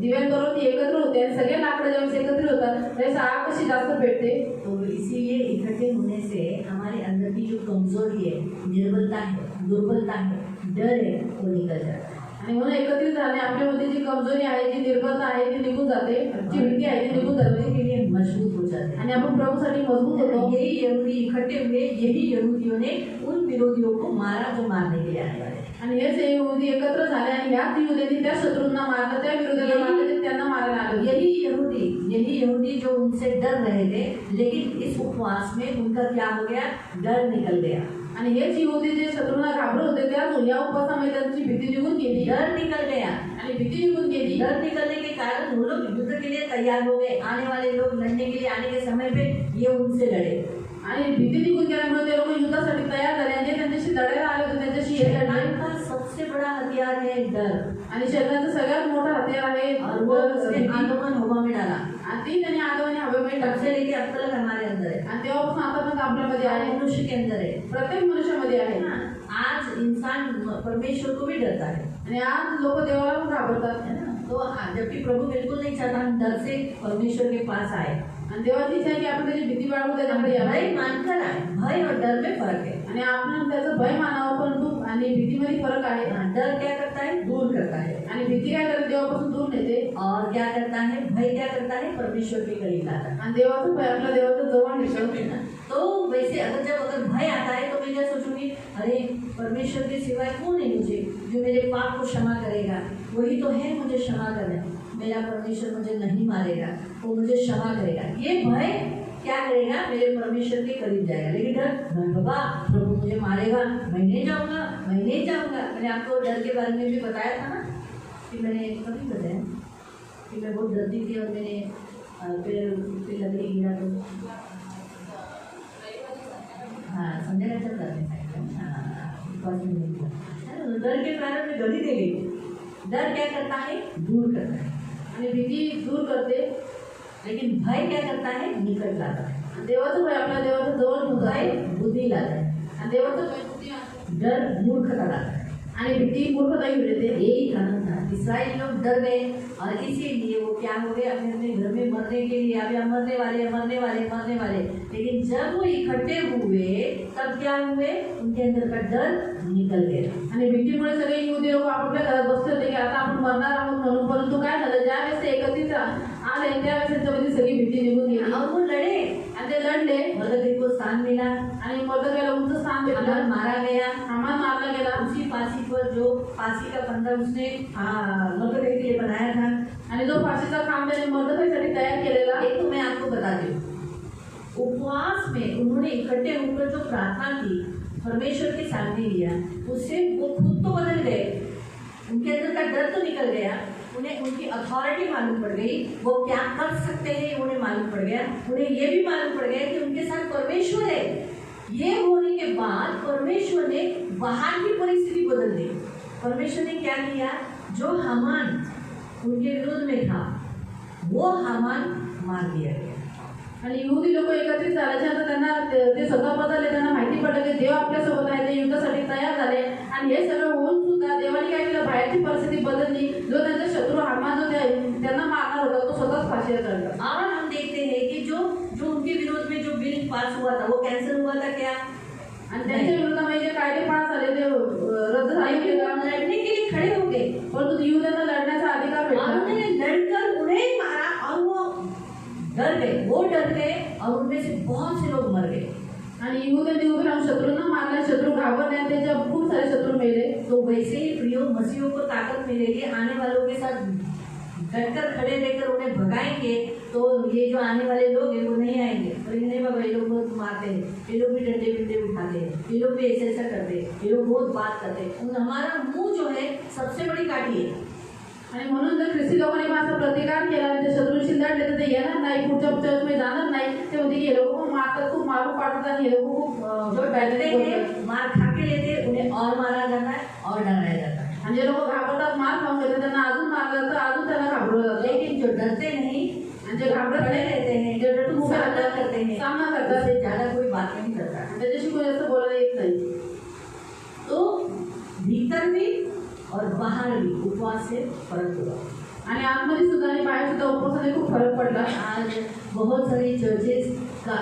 दिव्यांबरोबर ती एकत्र होते आणि सगळे लाकडं ज्यावेळेस एकत्रित होतात त्यावेळेस आग कशी जास्त पेटते. तो इसीलिए इकट्ठे होने से हमारे अंदर की जो कमजोरी है, निर्बलता है, दुर्बलता है, डर है, वो निकल जाता है. आणि म्हणून एकत्रित झाले आपल्यामध्ये जी कमजोरी आहे, जी निर्बलता आहे ती निघून जाते, जी भीती आहे ती निघून जाते के लिए मजबूत हो जाते हैं. आणि आपण प्रभूसाठी मजबूत होतो. यही यहूदी इकट्ठे हुए, यही यहूदियों ने उन विरोधियों को मारा जो मारने के लिए आने वाले. आणि हेच यहूदी एकत्र झाले आणि ह्याच यहूद्यांनी त्या शत्रूंना मारलं, त्या विरोधाला मारलं जे त्यांना मारायला आलं. यही यहूदी जो उनसे डर रहे थे, लेकिन इस उपवास में उनका क्या हो गया, डर निकल गया. आणि हेच यहूदी जे शत्रूंना घाबरत होते त्या या उपवासामध्ये त्यांची भीती निघून गेली. डर निकल गया. आणि भीती निघून गेली. डर निकलने के कारण वो लोग युद्ध के लिए तैयार हो गए. आने वाले लोग लड़ने के लिए आने के समय पे ये उनसे लड़े. आणि भीती निघून गेल्यामुळे ते लोक युद्धासाठी तयार झाले आणि जे त्यांच्याशी लढायला आले होते त्यांच्याशी हे लढले. शैतान का सबसे बड़ा हथियार है डर. आणि शैतानाचं सगळ्यात मोठा हत्यार आहे और वो उसने आंदोलन हवा में डाला. आणि ती त्यांनी आदवाने हवेमध्ये तब टाकले. से लेके अब तक हमारे अंदर है, आणि तेव्हापासून आतापर्यंत आपल्यामध्ये आहे, मनुष्य के अंदर है. प्रत्येक मनुष्यामध्ये आहे. आज इंसान परमेश्वर को भी डरता है. आणि आज लोक देवाला पण घाबरतात. है ना. तो जबकि प्रभु बिल्कुल नहीं चाहता हम डर से परमेश्वर के पास आए. आणि देवाची इच्छा आहे की आपण त्याची भीती बाळगून त्याच्याकडे यावे. भय मानकर आए. भय और डर में फर्क है. आणि आपण त्याचं भय मानावं, परंतु आणि भीतीमध्ये फरक आहे. डर क्या करता है, दूर करता है. आणि भीती काय करते, देवापासून दूर नेते. और क्या करता है, भय क्या करता है, परमेश्वर के करीब लाता है. आणि देवाचं भय आपल्या देवाचं जवळ नेतं. तो वैसे अगर भय आता है तो मैं क्या सोचूंगी, अरे परमेश्वर के सिवाय कौन है मुझे जो मेरे पाप को क्षमा करेगा. वही तो है मुझे क्षमा करना. मेरा परमेश्वर मुझे नहीं मारेगा, वो मुझे क्षमा करेगा. ये भय क्या करेगा, मेरे परमेश्वर के करीब जाएगा. लेकिन डर, बाबा प्रभु मुझे मारेगा, मैं नहीं जाऊंगा, मैं नहीं जाऊंगा. मैंने आपको डर के बारे में भी बताया था ना, कि मैंने कभी बताया कि मैं बहुत डरती थी और मैंने फिर लगे गिरा तो हाँ संध्या चल जाते डर के कारण मैं गली दे गई. डर क्या करता है, दूर करता है. आणि भीती दूर करते. लेकिन भय क्या करता है, निकट लाता है. आणि देवाचं भय आपल्या देवाचं जवळ घेऊन भय जाते. बुद्धि लाता है. आणि देवाचं भय बुद्धी आणते. डर मूर्खता लाता है. आणि भीती मूर्खता घेऊन येते. यही कारण था, इस्राएल लोग डर गए और इसीलिए वो क्या हो गए, अपने अपने घर में मरने के लिए, अब यहाँ मरने वाले मरने वाले मरने वाले. लेकिन जब वो इकट्ठे हुए तब क्या हुए, उनके अंदर का डर निकल गया. आणि भीतीमुळे सगळे यहूदी लोक आपापल्या घरात बसले होते की आता आपण मरणार आहोत म्हणून. परंतु काय झालं, ज्यावेळेस ते एकत्रित आले त्यावेळेस त्यांच्यामध्ये सगळी भीती निघून गेली. और वो लड़े. आणि ते लढले. मर्दकी को स्थान मिला. आणि मर्दकाला उंच स्थान हामान भेटलं. मारा गया. हामान मारला गेला. उसी फांसी पर जो फांसी का फंदा उसने मर्दकी के लिए बनाया था. आणि जो फाशीचा खांब त्याने मर्दकासाठी तयार केलेला. एक तो मैं आपको बताती हूँ, उपवास में उन्होंने इकट्ठे होकर जो प्रार्थना की, परमेश्वर के सामने लिया, उससे वो खुद तो बदल गए. उनके अंदर का डर तो निकल गया. उन्हें उनकी अथॉरिटी मालूम पड़ गई, वो क्या कर सकते हैं उन्हें मालूम पड़ गया. उन्हें ये भी मालूम पड़ गया कि उनके साथ परमेश्वर है. ये होने के बाद परमेश्वर ने बाहर की परिस्थिति बदल दी. परमेश्वर ने क्या किया, जो हामान उनके विरोध में था वो हामान मार दिया गया. आणि यहूदी लोक एकत्रित झाल्याच्यानंतर त्यांना ते स्वतः बदलले. त्यांना माहिती पडलं की देव आपल्यासोबत आहे, ते युद्धासाठी तयार झाले. आणि हे सगळं होऊन सुद्धा देवाने काय केलं, बाहेरची परिस्थिती बदलली. जो त्यांचा शत्रू हामान जो त्यांना मारणार होता तो स्वतःच फाशीला चढला. और हम देखते हैं कि जो उनके विरोध में जो बिल पास हुआ था वो कैंसिल हुआ था क्या, आणि त्यांच्या विरोधामध्ये जे कायदे पास झाले ते रद्द झाले होते का? लड़ने के लिए खड़े हो गए. परंतु युद्धांना लढण्याचा अधिकार और भेटला. उन्होंने लड़कर उन्हें मारा और वो डर गए. वो डर गए और उनमें से बहुत से लोग मर गए. आणि यहूद्यांनी उभे राहून शत्रूंना मारले. शत्रू घाबरले आणि त्याच्या खूप सारे शत्रू मेले. तो वैसे ही प्रियो मसीहों को ताकत मिलेगी. आने वालों के साथ डटकर खड़े रहकर उन्हें भगाएंगे तो ये जो आने वाले लोग हैं वो नहीं आएंगे. और नहीं बाबा, ये लोग बहुत मारते हैं, ये लोग भी डंडे बिंडे उठाते हैं, ये लोग भी ऐसा ऐसा करते हैं, ये लोग बहुत बात करते हैं. हमारा मुंह जो है सबसे बड़ी काठी है. आणि म्हणून जर ख्रिस्ती लोकांनी माझा प्रतिकार केला आणि ते शत्रूशी लढले तर ते येणार नाही, पुढच्या चर्चमध्ये जाणार नाही. ते म्हणते की हे लोक खूप मारतात, खूप मारून पाडतात आणि हे लोक खूप जो डरते हैं मार खा के लेते, उन्हें और मारा जाता है और डराया जाता है. आणि जे लोक घाबरतात, मार खाऊन घेतात, त्यांना अजून मारलं जातं, अजून त्यांना घाबरवलं जातं. लेकिन जो डरते नहीं, आणि जे घाबरत खड़े नाही, रहते हैं, जे डटून उभे सामना राहतात, करते हैं, सामना करतात, उससे ज्यादा कोई बात नहीं करता. आणि त्याच्याशी कोणी जास्त बोलायला येत नाही. तो भीतर भी और बाहर भी उपवास से फर्क हुआ। आणि आतमध्ये सुद्धा आणि बाहेर सुद्धा उपवासाने खूप फरक पडला। आज बहुत सारी चर्चेस का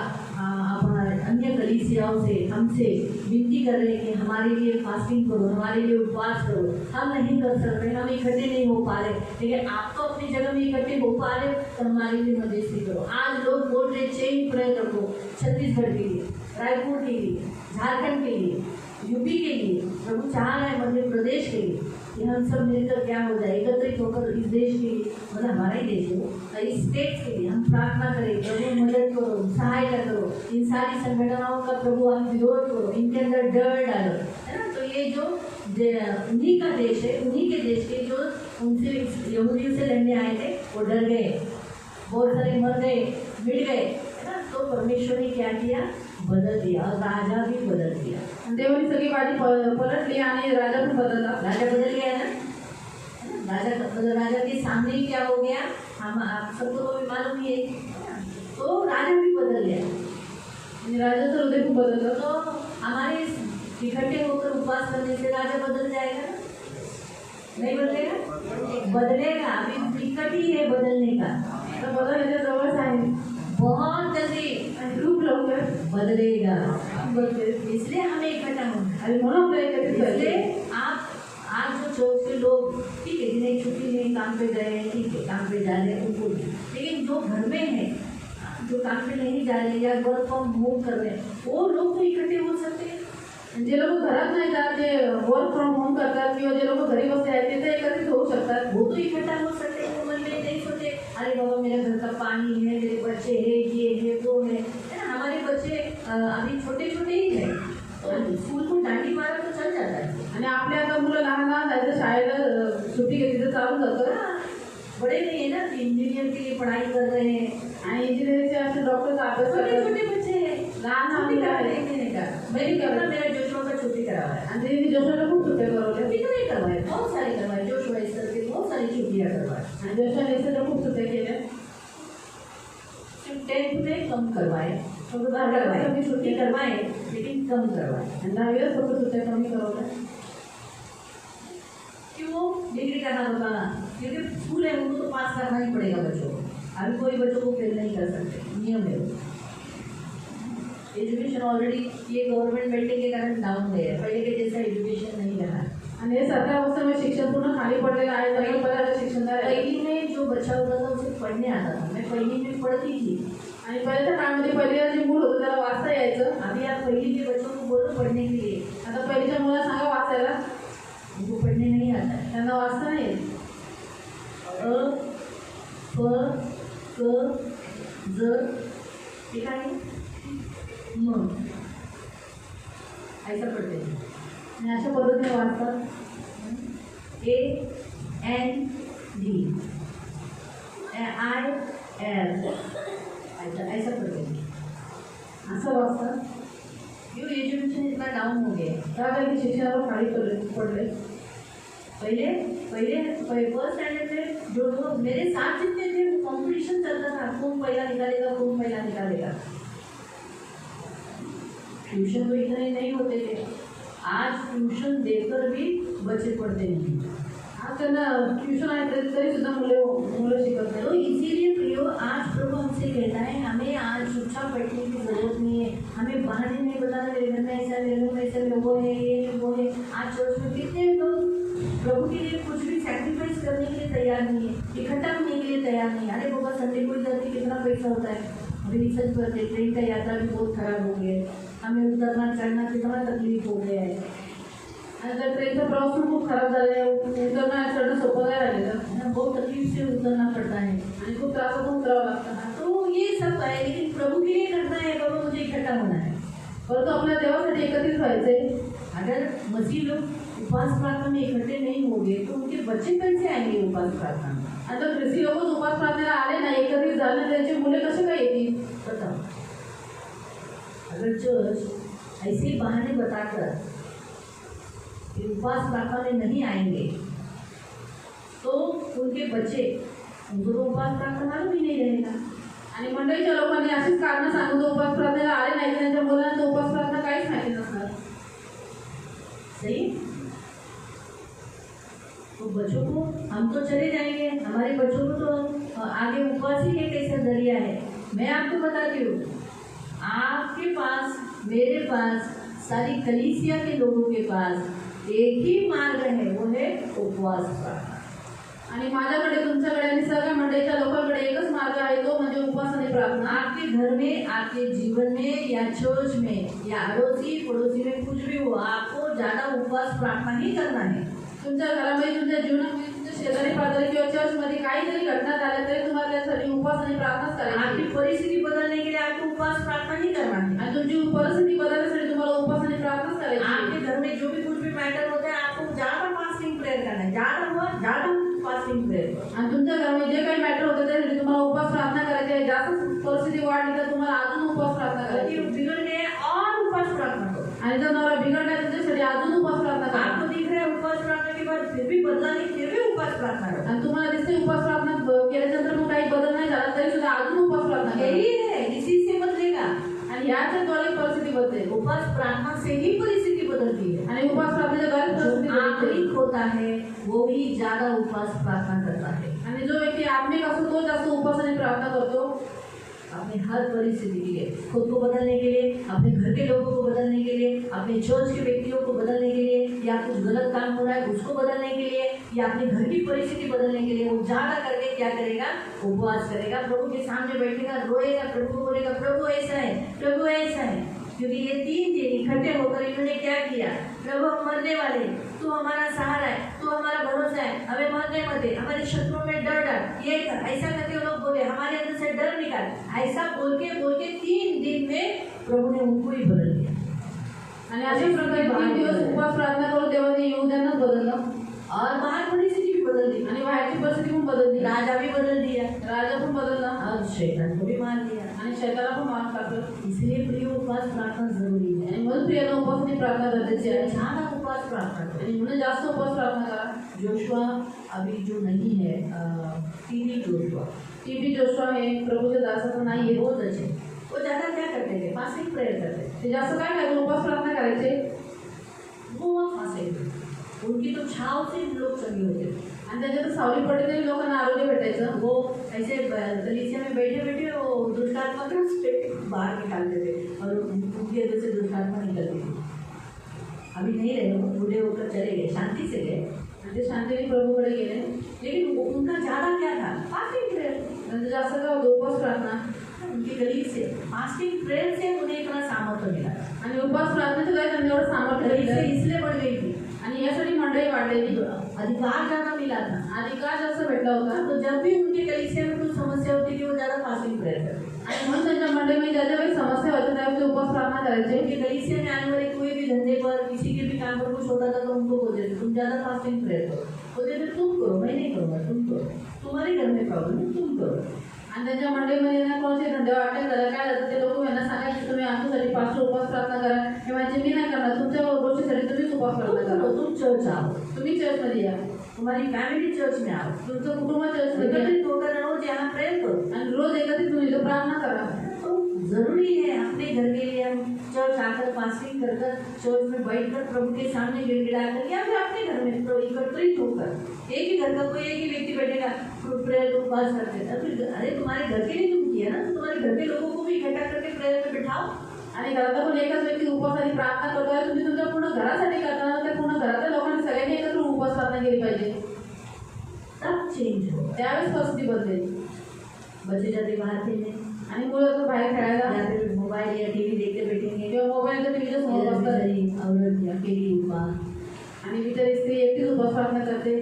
अपना अन्य कलीसियाओं से हमसे विनती कर रहे हैं कि हमारे लिए फास्टिंग करो, हमारे लिए उपवास करो। हम नहीं कर सकते, हम इकट्ठे नहीं हो पा रहे, लेकिन आप तो अपनी जगह में इकट्ठे हो पा रहे तो हमारे लिए मध्यस्थी करो। आज लोग बोल रहे चेन प्रेयर रखो, छत्तीसगढ़ के लिए, रायपुर के लिए, झारखंड के लिए, यूपी के लिए, प्रभु चाह रहे हैं मध्य प्रदेश के लिए कि हम सब मिलकर क्या हो जाए, एकत्रित होकर इस देश के लिए, मतलब हमारा ही देश हो, इस स्टेट के लिए हम प्रार्थना करें। प्रभु मदद करो, सहायता करो, इन सारी संगठनों का प्रभु आप विरोध करो, इनके अंदर डर डालो, है ना। तो ये जो उन्हीं का देश है, उन्हीं के देश के जो उनसे यहूदियों से लड़ने आए थे वो डर गए, बहुत सारे मर गए, मिट गए, है ना। तो परमेश्वर ने क्या किया, बदल दिया, और राजा भी बदल दिया। देवानी सगळी बाजी पलटली आणि राजा पण बदलला। राजा बदल गया ना, राजा के सामने ही क्या हो गया, हम आप सबको तो भी मालूम ही है, तो राजा भी बदल गया। आणि राजाचं हृदय खूप बदललं। तो हमारे इकट्ठे होकर उपवास करने से राजा बदल जाएगा ना, नहीं बदलेगा, बदलेगा। अभी टिकट ही है बदलने का, तर बदल याच्या जवळच आहे, बहुत जल्दी आणि खूप लवकर बदलेगा। बदलेल। इसलिए हमें इकट्ठा होना, आणि म्हणून आपल्याला एकत्रित इसलिए व्हायचंय। आप आज जो चर्च के लोग, ठीक है, जिन्हें छुट्टी नहीं, काम पे गए हैं, ठीक है, काम पे जा रहे हैं उनको भी, लेकिन जो घर में है, जो काम पे नहीं जा रहे या वर्क फ्रॉम होम कर रहे हैं, वो लोग तो इकट्ठे हो सकते हैं। जे लोक घरात नाही जात, जे वर्क फ्रॉम होम करतात किंवा जे लोक घरी बसले आहेत ते तर एकत्रित होऊ शकतात। वो तो इकट्ठा हो सकते हैं। वो मन में नहीं सोचे अरे बाबा मेरे घर का पानी है, मेरे बच्चे है, ये है, वो है ना। हमारे बच्चे अभी छोटे छोटे ही हैं, तो स्कूल को डांडी मारा तो चल जाता है। आणि आपले आता मुलं लहान लहान आहेत, तर शाळेला सुट्टी घेतली तर चालू जातं। हाँ, बड़े नहीं है ना, इंजीनियर के लिए पढ़ाई कर रहे हैं, आणि इंजिनिअरिंगचे असे डॉक्टरचा अभ्यास छोटे करतात। छोटे बच्चे हैं, लहान लहान छुट्टी मुलं करा आहेत। देने का। मैंने क्या मेरा जोशुआ का छुट्टी करवाया, आणि त्यांनी जोशाला खूप सुट्ट्या करवल्या, छुट्टी तो नहीं करवाए, बहुत सारी करवाए, जोशुआ इस करके बहुत सारी छुट्टियाँ करवाए। आणि जोशाने इथे खूप सुट्ट्या केल्या। सिर्फ 10th में कम करवाए, करवाए, छुट्टी करवाए लेकिन कम करवाए। आणि 10वीला फक्त सुट्ट्या कमी करवल्या। क्यों डिग्री करना बताना, क्योंकि स्कूल है, उनको तो पास करना ही पड़ेगा बच्चों को। अभी कोई बच्चों को फेल नहीं कर सकते, नियम है। एजुकेशन ऑलरेडी ये गवर्नमेंट बैठने के कारण डाउन गए, पहले के जैसा एजुकेशन नहीं रहा। आणि हे सरकारपासून शिक्षण पूर्ण खाली पडलेलं आहे। नवीन पदार्थ शिक्षणदार आहे। पहली में जो बच्चा होता था उसे पढ़ने आता था, मैं पहली में पढ़ती थी। आणि पहिल्याच्या काळामध्ये पहिलीला जे मूल होतं त्याला वाचता यायचं। अभी आप पहली के बच्चों को बोलो पढ़ने के लिए, आता पहिलीच्या मुलाला सांगा वाचायला, उनको पढ़ने नहीं आता है। त्यांना वाचता नाही येत। अ, फ, क, ज, ठीक आहे, म, ऐसा पढ़ते हैं। आणि अशा पद्धतीने वाचतात। A N D I L ऐसा पढ़ते हैं। असं वाचतात। क्यों एजुकेशन इतना डाउन हो गया? त्या काही शिक्षणावर खाली पडले। पहले फर्स्ट स्टैंडर्ड में जो लोग मेरे साथ जितने थे वो कंपटीशन चलता था, कौन पहला निकालेगा, कौन पहला निकालेगा। ट्यूशन तो इतने नहीं होते थे, आज ट्यूशन देकर भी बच्चे पढ़ते नहीं। आज त्यांना ट्युशन आहे तरी सुद्धा मुलं शिकत नाही। तो इसीलिए प्रियो आज प्रभु हमसे कहता है हमें आज चुपचाप बैठने की जरूरत नहीं है, हमें बहाने नहीं बताना मेरे घर में ऐसा है, मेरे घर में ऐसा है, वो है, ये है, वो है। आज चर्च में कितने लोग प्रभु के लिए कुछ भी सैक्रिफाइस करने के लिए तैयार नहीं है, इकट्ठा होने के लिए तैयार नहीं है। अरे बाबा संडे को जाते कितना पैसा होता है, अभी रिसर्च करते, ट्रेन का यात्रा भी बहुत खराब हो गया है, हमें उतरना चढ़ना कितना तकलीफ हो गया है। आणि जर ट्रेनचा प्रवास पण खूप खराब झाला आहे, उतरणं चढणं सोपं नाही राहिलेलं, बहुत तकलीफ से उतरना पड़ता है आणि खूप त्रासातून उतरावं लागतं। तो ये सब है, लेकिन प्रभु के लिए करना है, प्रभु मुझे इकट्ठा होना है। परंतु आपल्या देवासाठी एकत्रित व्हायचंय। अगर मसीह लोग उपवास प्रार्थना में इकट्ठे नहीं होंगे तो उनके बच्चे कैसे आएंगे उपवास प्रार्थना में? आता ख्रिस्ती लोक उपास प्रार्थनेला आले नाही, एकत्रित झाले, त्यांचे मुले कसे काय येतील? बताओ, अगर चर्च ऐसे ही बहाने बताकर कि उपवास प्रार्थना में नहीं आएंगे तो उनके बच्चे, उनको तो उपवास प्रार्थना मालूम ही नहीं रहेगा। आणि मंडळीच्या लोकांनी अशीच कारणं सांगून उपास प्रार्थनेला आले नाही, त्यांच्या मुलांना उपास प्रार्थना काहीच माहिती नसणार। सही? बच्चों को हम तो चले जाएंगे, हमारे बच्चों को तो आगे उपवास ही एक ऐसा जरिया है। मैं आपको बताती हूँ, आपके पास, मेरे पास, सारी कलीसिया के लोगों के पास एक ही मार्ग है, वो है उपवास प्रार्थना। आणि माझ्याकडे, तुमच्याकडे आणि सगळ्या मंडळीच्या लोकांकडे एकच मार्ग आहे, तो म्हणजे उपवास आणि प्रार्थना। आपके घर में, आपके जीवन में या चर्च में या अड़ोसी पड़ोसी में कुछ भी हो, आपको ज्यादा उपवास प्रार्थना ही करना है। तुमच्या घरामध्ये, तुमच्या जीवनामध्ये, तुमच्या शेजारी पाजारी किंवा चर्चमध्ये काही जरी घटना झाल्या तरी तुम्हाला त्यासाठी उपवास आणि प्रार्थनाच करायची। आपकी परिस्थिति बदलने के लिए आपको उपवास प्रार्थना ही करना है। आणि तुमची परिस्थिती बदलण्यासाठी तुम्हाला उपवास आणि प्रार्थनाच करायची। आपके घर में जो भी कुछ भी मैटर होता है, आपको ज्यादा फास्टिंग प्रेयर करना है, ज्यादा हुआ ज्यादा फास्टिंग प्रेयर। आणि तुमच्या घरामध्ये जे काही मॅटर होतं त्यासाठी तुम्हाला उपवास प्रार्थना करायची आहे। जास्त परिस्थिती वाढली तर तुम्हाला अजून उपवास प्रार्थना करायची यदि आहे। बिगड़ गए और उपवास प्रार्थना करो। आणि जर नवरा बिघडला त्याच्यासाठी अजून उपवास प्रार्थना करा। आपको दिख रहा है उपवास प्रार्थना के बाद फिर भी बदला नहीं, फिर भी उपवास प्रार्थना करो। आणि तुम्हाला दिसते उपवास प्रार्थना केल्यानंतर मग काही बदल नाही झाला तरी सुद्धा अजून उपवास प्रार्थना करा। यही है, इसी से बदलेगा। आणि याच्याद्वारे परिस्थिती बदलेल। उपवास प्रार्थना से ही परिस्थिति बदलती है। आणि उपवास प्रार्थनेच्या द्वारे परिस्थिती जो बदलते। आत्मिक होता है वो ही ज्यादा उपवास प्रार्थना करता है। आणि जो व्यक्ती आत्मिक असतो तो जास्त उपवास आणि प्रार्थना करतो। अपने हर परिस्थिति के लिए, खुद को बदलने के लिए, अपने घर के लोगों को बदलने के लिए, अपने चर्च के व्यक्तियों को बदलने के लिए, या कुछ गलत काम हो रहा है उसको बदलने के लिए, या अपने घर की परिस्थिति बदलने के लिए वो ज्यादा करके क्या करेगा? उपवास करेगा, प्रभु के सामने बैठेगा, रोएगा, प्रभु को बोलेगा प्रभु ऐसा है, प्रभु ऐसा है। क्योंकि ये 3 दिन इकट्ठे होकर इन्होंने क्या किया? प्रभु हम मरने वाले, तू हमारा सहारा है, तू हमारा भरोसा है, हमें मरने मत दे, हमारे शत्रुओं में डर डाल, ये कर, ऐसा करके वो लोग बोले, हमारे अंदर से डर निकाल। ऐसा बोल के 3 दिन में प्रभु ने उनको ही बदल दिया। आणि अशा प्रकारे 3 दिवस उपवास प्रार्थना करून देवाने यहूद्यांना बदललं और बाहर परिस्थिति भी बदल दी, आणि बाहेरची परिस्थिती पण बदलली। राजा भी बदल दिया, राजा पण बदलला और शैतान को भी मार दिया। आणि शैतानाला पण मारून टाकलं। इसलिए प्रिय उपवास प्रार्थना जरूरी है। आणि म्हणून प्रियाला उपवास आणि प्रार्थना गरजेची आहे। ज्यादा उपवास प्रार्थना करो। आणि म्हणून जास्त उपवास प्रार्थना करा। जोशुआ अभी जो नहीं है, टीवी जोशुआ, टीबी जोशुआ हे प्रभूच्या दासाचं नाही आहे। बहुत अच्छे, वो ज्यादा क्या करते थे? फास्टिंग प्रेयर करते थे। ते जास्त काय करायचे? उपवास प्रार्थना करायचे। वो फास्टिंग, उनकी तो छाव से लोग चंगे होते थे। आणि त्याच्यात सावली पडली तरी लोकांना आरोग्य भेटायचं। वो ऐसे कलीसिया में बैठे बैठे वो दुष्टात्मा को बाहर निकालते थे और उनके अंदर से दुष्टात्मा निकलती थी। अभी नहीं रहे, वो बूढ़े होकर चले गए, शांति से गए, आणि ते शांतीने प्रभूकडे गेले। लेकिन उनका ज्यादा क्या था? Fasting prayer. म्हणजे जास्त काय होतं? उपवास प्रार्थना। उनके गरीब से फास्टिंग प्रेयर से उन्हें इतना सामर्थ्य मिला, आणि उपवास प्रार्थनेचं काय त्यांनी एवढं सामर्थ्य गरीब से दिलं। इसलिए बढ़ गई थी, आणि यासाठी मंडळी वाढलेली, अधिकार ज्यादा मिला था। अधिकार जास्त भेटला होता। तो जब भी उनके कलीसिया में कुछ समस्या होती थी वो ज्यादा फास्टिंग प्रेयर करते। आणि म्हणून त्यांच्या मंडळीमध्ये ज्या ज्या काही समस्या होत्या त्यावेळी ते उपवास प्रार्थना करायचे। उनके कलीसिया में आने वाले कोई भी धंधे पर, किसी के भी काम पर कुछ होता था तो उनको बोलते थे तुम ज्यादा फास्टिंग प्रेयर करो। बोलते थे तुम करो, मैं नहीं करूँगा, तुम करो, तुम्हारे घर में प्रॉब्लम है, तुम करो। आणि त्यांच्या मंडळीमध्ये ना कोणाचे धंदे वाटले झालं काय झालं ते लोक यांना सांगायचे तुम्ही आमच्यासाठी 5 उपवास प्रार्थना करा। हे म्हणजे मी नाही करणार, तुमच्या गोष्टीसाठी तुम्हीच उपवास प्रार्थना करा। तुम चर्च आओ, तुम्ही चर्चमध्ये या, तुम्हारी फैमिली चर्च में आओ, तुमचं कुटुंब चर्चमध्ये या, एकत्रित होकर रोज यहाँ प्रेयर करो। आणि रोज एकत्रित होऊन इथं प्रार्थना करा। तो जरूरी है अपने घर के लिए हम चर्च आकर फास्टिंग कर चर्च में बैठकर प्रभु के सामने गिड़गिड़ा कर, या फिर अपने घर में एकत्रित होकर एक ही घर का कोई एक ही व्यक्ति बैठेगा प्रेयर उपवास करते हैं। अरे तुम्हारे घर के लिए तुम किया ना, तो तुम्हारे घर के लोगों को भी इकट्ठा करके प्रेयर में बिठाओ। आणि घरात पण एकच व्यक्ती उपवास आणि प्रार्थना करतोय, तुम्ही तुमच्या पूर्ण घरासाठी करता, त्या पूर्ण घरातल्या लोकांनी सगळ्यांनी एकत्र उपवास प्रार्थना केली पाहिजे। तब चेंज हो, त्यावेळेस परिस्थिती बदलेल। बच्चे जाते बाहर खेलने, आणि मुलं तो बाहेर खेळायला या फिर मोबाइल या टीवी देखते बैठेंगे, किंवा मोबाईलच्या टीव्हीच्या समोर बसतात औरत अकेली उपवास। आणि बिचारी स्त्री एकटीच उपवास प्रार्थना करते।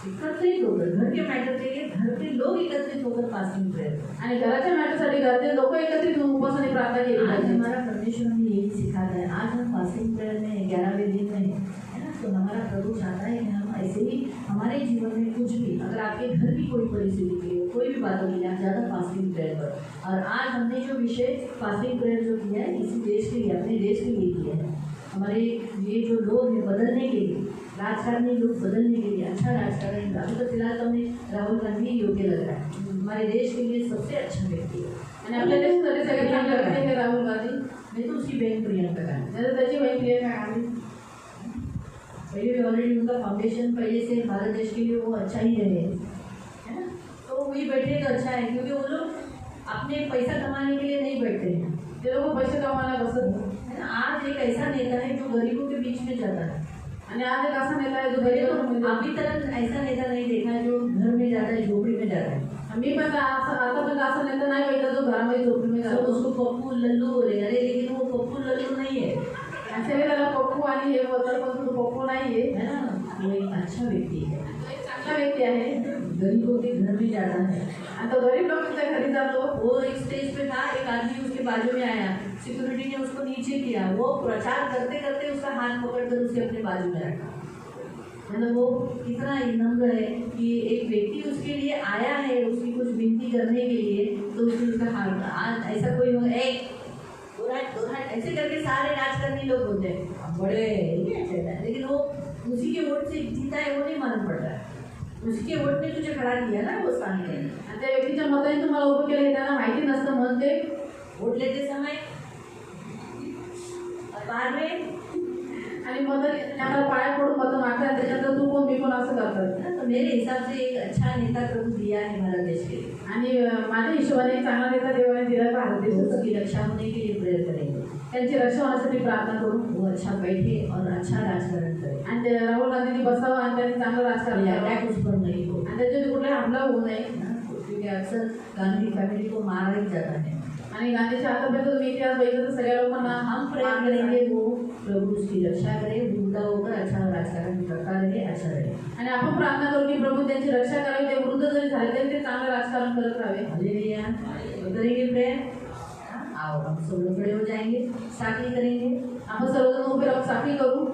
एकत्रित होकर घर के मैटर के लिए घर के लोग एकत्रित होकर फास्टिंग प्रेयर। आणि घराच्या मॅटरसाठी घरातले लोक एकत्रित होऊन उपवास आणि प्रार्थना केली आज पाहिजे। हमारा परमेश्वर हमें यही सिखाता है। आज हम फास्टिंग प्रेयर में 11वें दिन में है ना, तो हमारा प्रभु चाहता है कि हम ऐसे ही हमारे जीवन में कुछ भी, अगर आपके घर की कोई परिस्थिति के लिए कोई भी बात होगी, आप ज़्यादा फास्टिंग प्रेयर करो। और आज हमने जो विषय फास्टिंग प्रेयर जो किया है इसी देश के लिए, अपने देश के लिए किया है। हमारे ये जो लोग हैं बदलने के लिए, राजकारणी लोग बदलने के लिए, अच्छा राजकारण, अभी तो फिलहाल तो हमें राहुल गांधी योग्य लग रहा है, हमारे देश के लिए सबसे अच्छा व्यक्ति है। आणि आपल्या देशासाठी सगळ्यात चांगले व्यक्ती आहे राहुल गांधी। नहीं तो उसकी बहन प्रियंका गांधी, नाही तर त्याची बहीण प्रियंका गांधी। ऑलरेडी उनका फाउंडेशन पहले से भारत देश के लिए वो अच्छा ही रहे, है ना। तो वही बैठे तो अच्छा है, क्योंकि वो लोग अपने पैसा कमाने के लिए नहीं बैठते हैं, ते लोक पैसे कमायला बसत नाही. है ना। आज एक ऐसा नेता है जो गरीबों के बीच में जाता है, आणि आज एक असा नेता आहे जो तो अभी तक ऐसा नेता नहीं देखा है जो घर में जाता है, झोपड़ी में जाता है। मी पण आतापर्यंत असा नेता नाही बघितला जो घरामध्ये झोपडीमध्ये सब जातो. उसको पप्पू लल्लू बोले, अरे लेकिन वो पप्पू लल्लू नहीं है, असे त्याला पप्पू आणि हे बोलतात, पण तो पप्पू नाहीये. है ना। वो एक अच्छा व्यक्ति है, तो एक चांगला व्यक्ती आहे. गरीबों के घर में जाता है। आणि तो गरीब लोकांच्या घरी जातो. वो एक स्टेज पे था, एक आदमी उसके बाजू में आया, सिक्योरिटी ने उसको नीचे किया, वो प्रचार करते करते उसका हाथ पकड़कर उसे अपने बाजू में रखा। मतलब वो कितना नम्र है कि एक व्यक्ति उसके लिए आया है, उसकी कुछ विनती करने के लिए, तो उसने उसका हाथ, आज ऐसा कोई होगा ऐसे करके सारे राजकारणी लोग होते हैं बड़े, ये अच्छा है, लेकिन वो उसी के वोट से जीता है, वो नहीं मालूम पड़ रहा है, उसी के वोट ने तुझे खड़ा किया ना वो स्थान में। आणि त्या व्यक्तीच्या मताने तुम्हाला उभं केलं हे त्यांना माहिती नसतं, म्हणून ते वोट लेते समय और बाद में आणि मत त्याला पाया पडून मत मागतात, त्याच्यानंतर तू कोण मी कोण असं करतात. ना, तो मेरे हिसाब से एक अच्छा नेता प्रभु दिया है हमारा देश के लिए, आणि माझ्या हिशोबाने एक चांगला नेता देवाने दिला भारत तो देशासाठी. उसकी रक्षा होने के लिए प्रेयर करेंगे, त्यांची रक्षा होण्यासाठी प्रार्थना करू. वो अच्छा बैठे और अच्छा राजकारण करे, आणि ते राहुल गांधींनी बसावं आणि त्यांनी चांगलं राजकारण करावं. अटैक उस पर नहीं हो, आणि त्याच्यावर कुठलाही हमला होऊ नये. ना, क्योंकि अक्सर गांधी फैमिली को मारा ही जाता है। आणि गांधीच्या आतापर्यंत तुम्ही इतिहास बघितलं तर सगळ्या लोकांना हम प्रेयर करेंगे वो प्रभु उसकी रक्षा करे, वृद्ध होकर अच्छा राजकारण करता रहे, अच्छा रहे। आणि आपण प्रार्थना करू की प्रभु त्यांची रक्षा करावी, ते वृद्ध जरी झाले तरी ते चांगलं राजकारण करत राहावे. हालेलुया। तो करेंगे प्रेयर। आओ हम सब लोग खड़े हो जाएंगे, साथी करेंगे। आपण सर्वजण उभे राहून साखळी करू.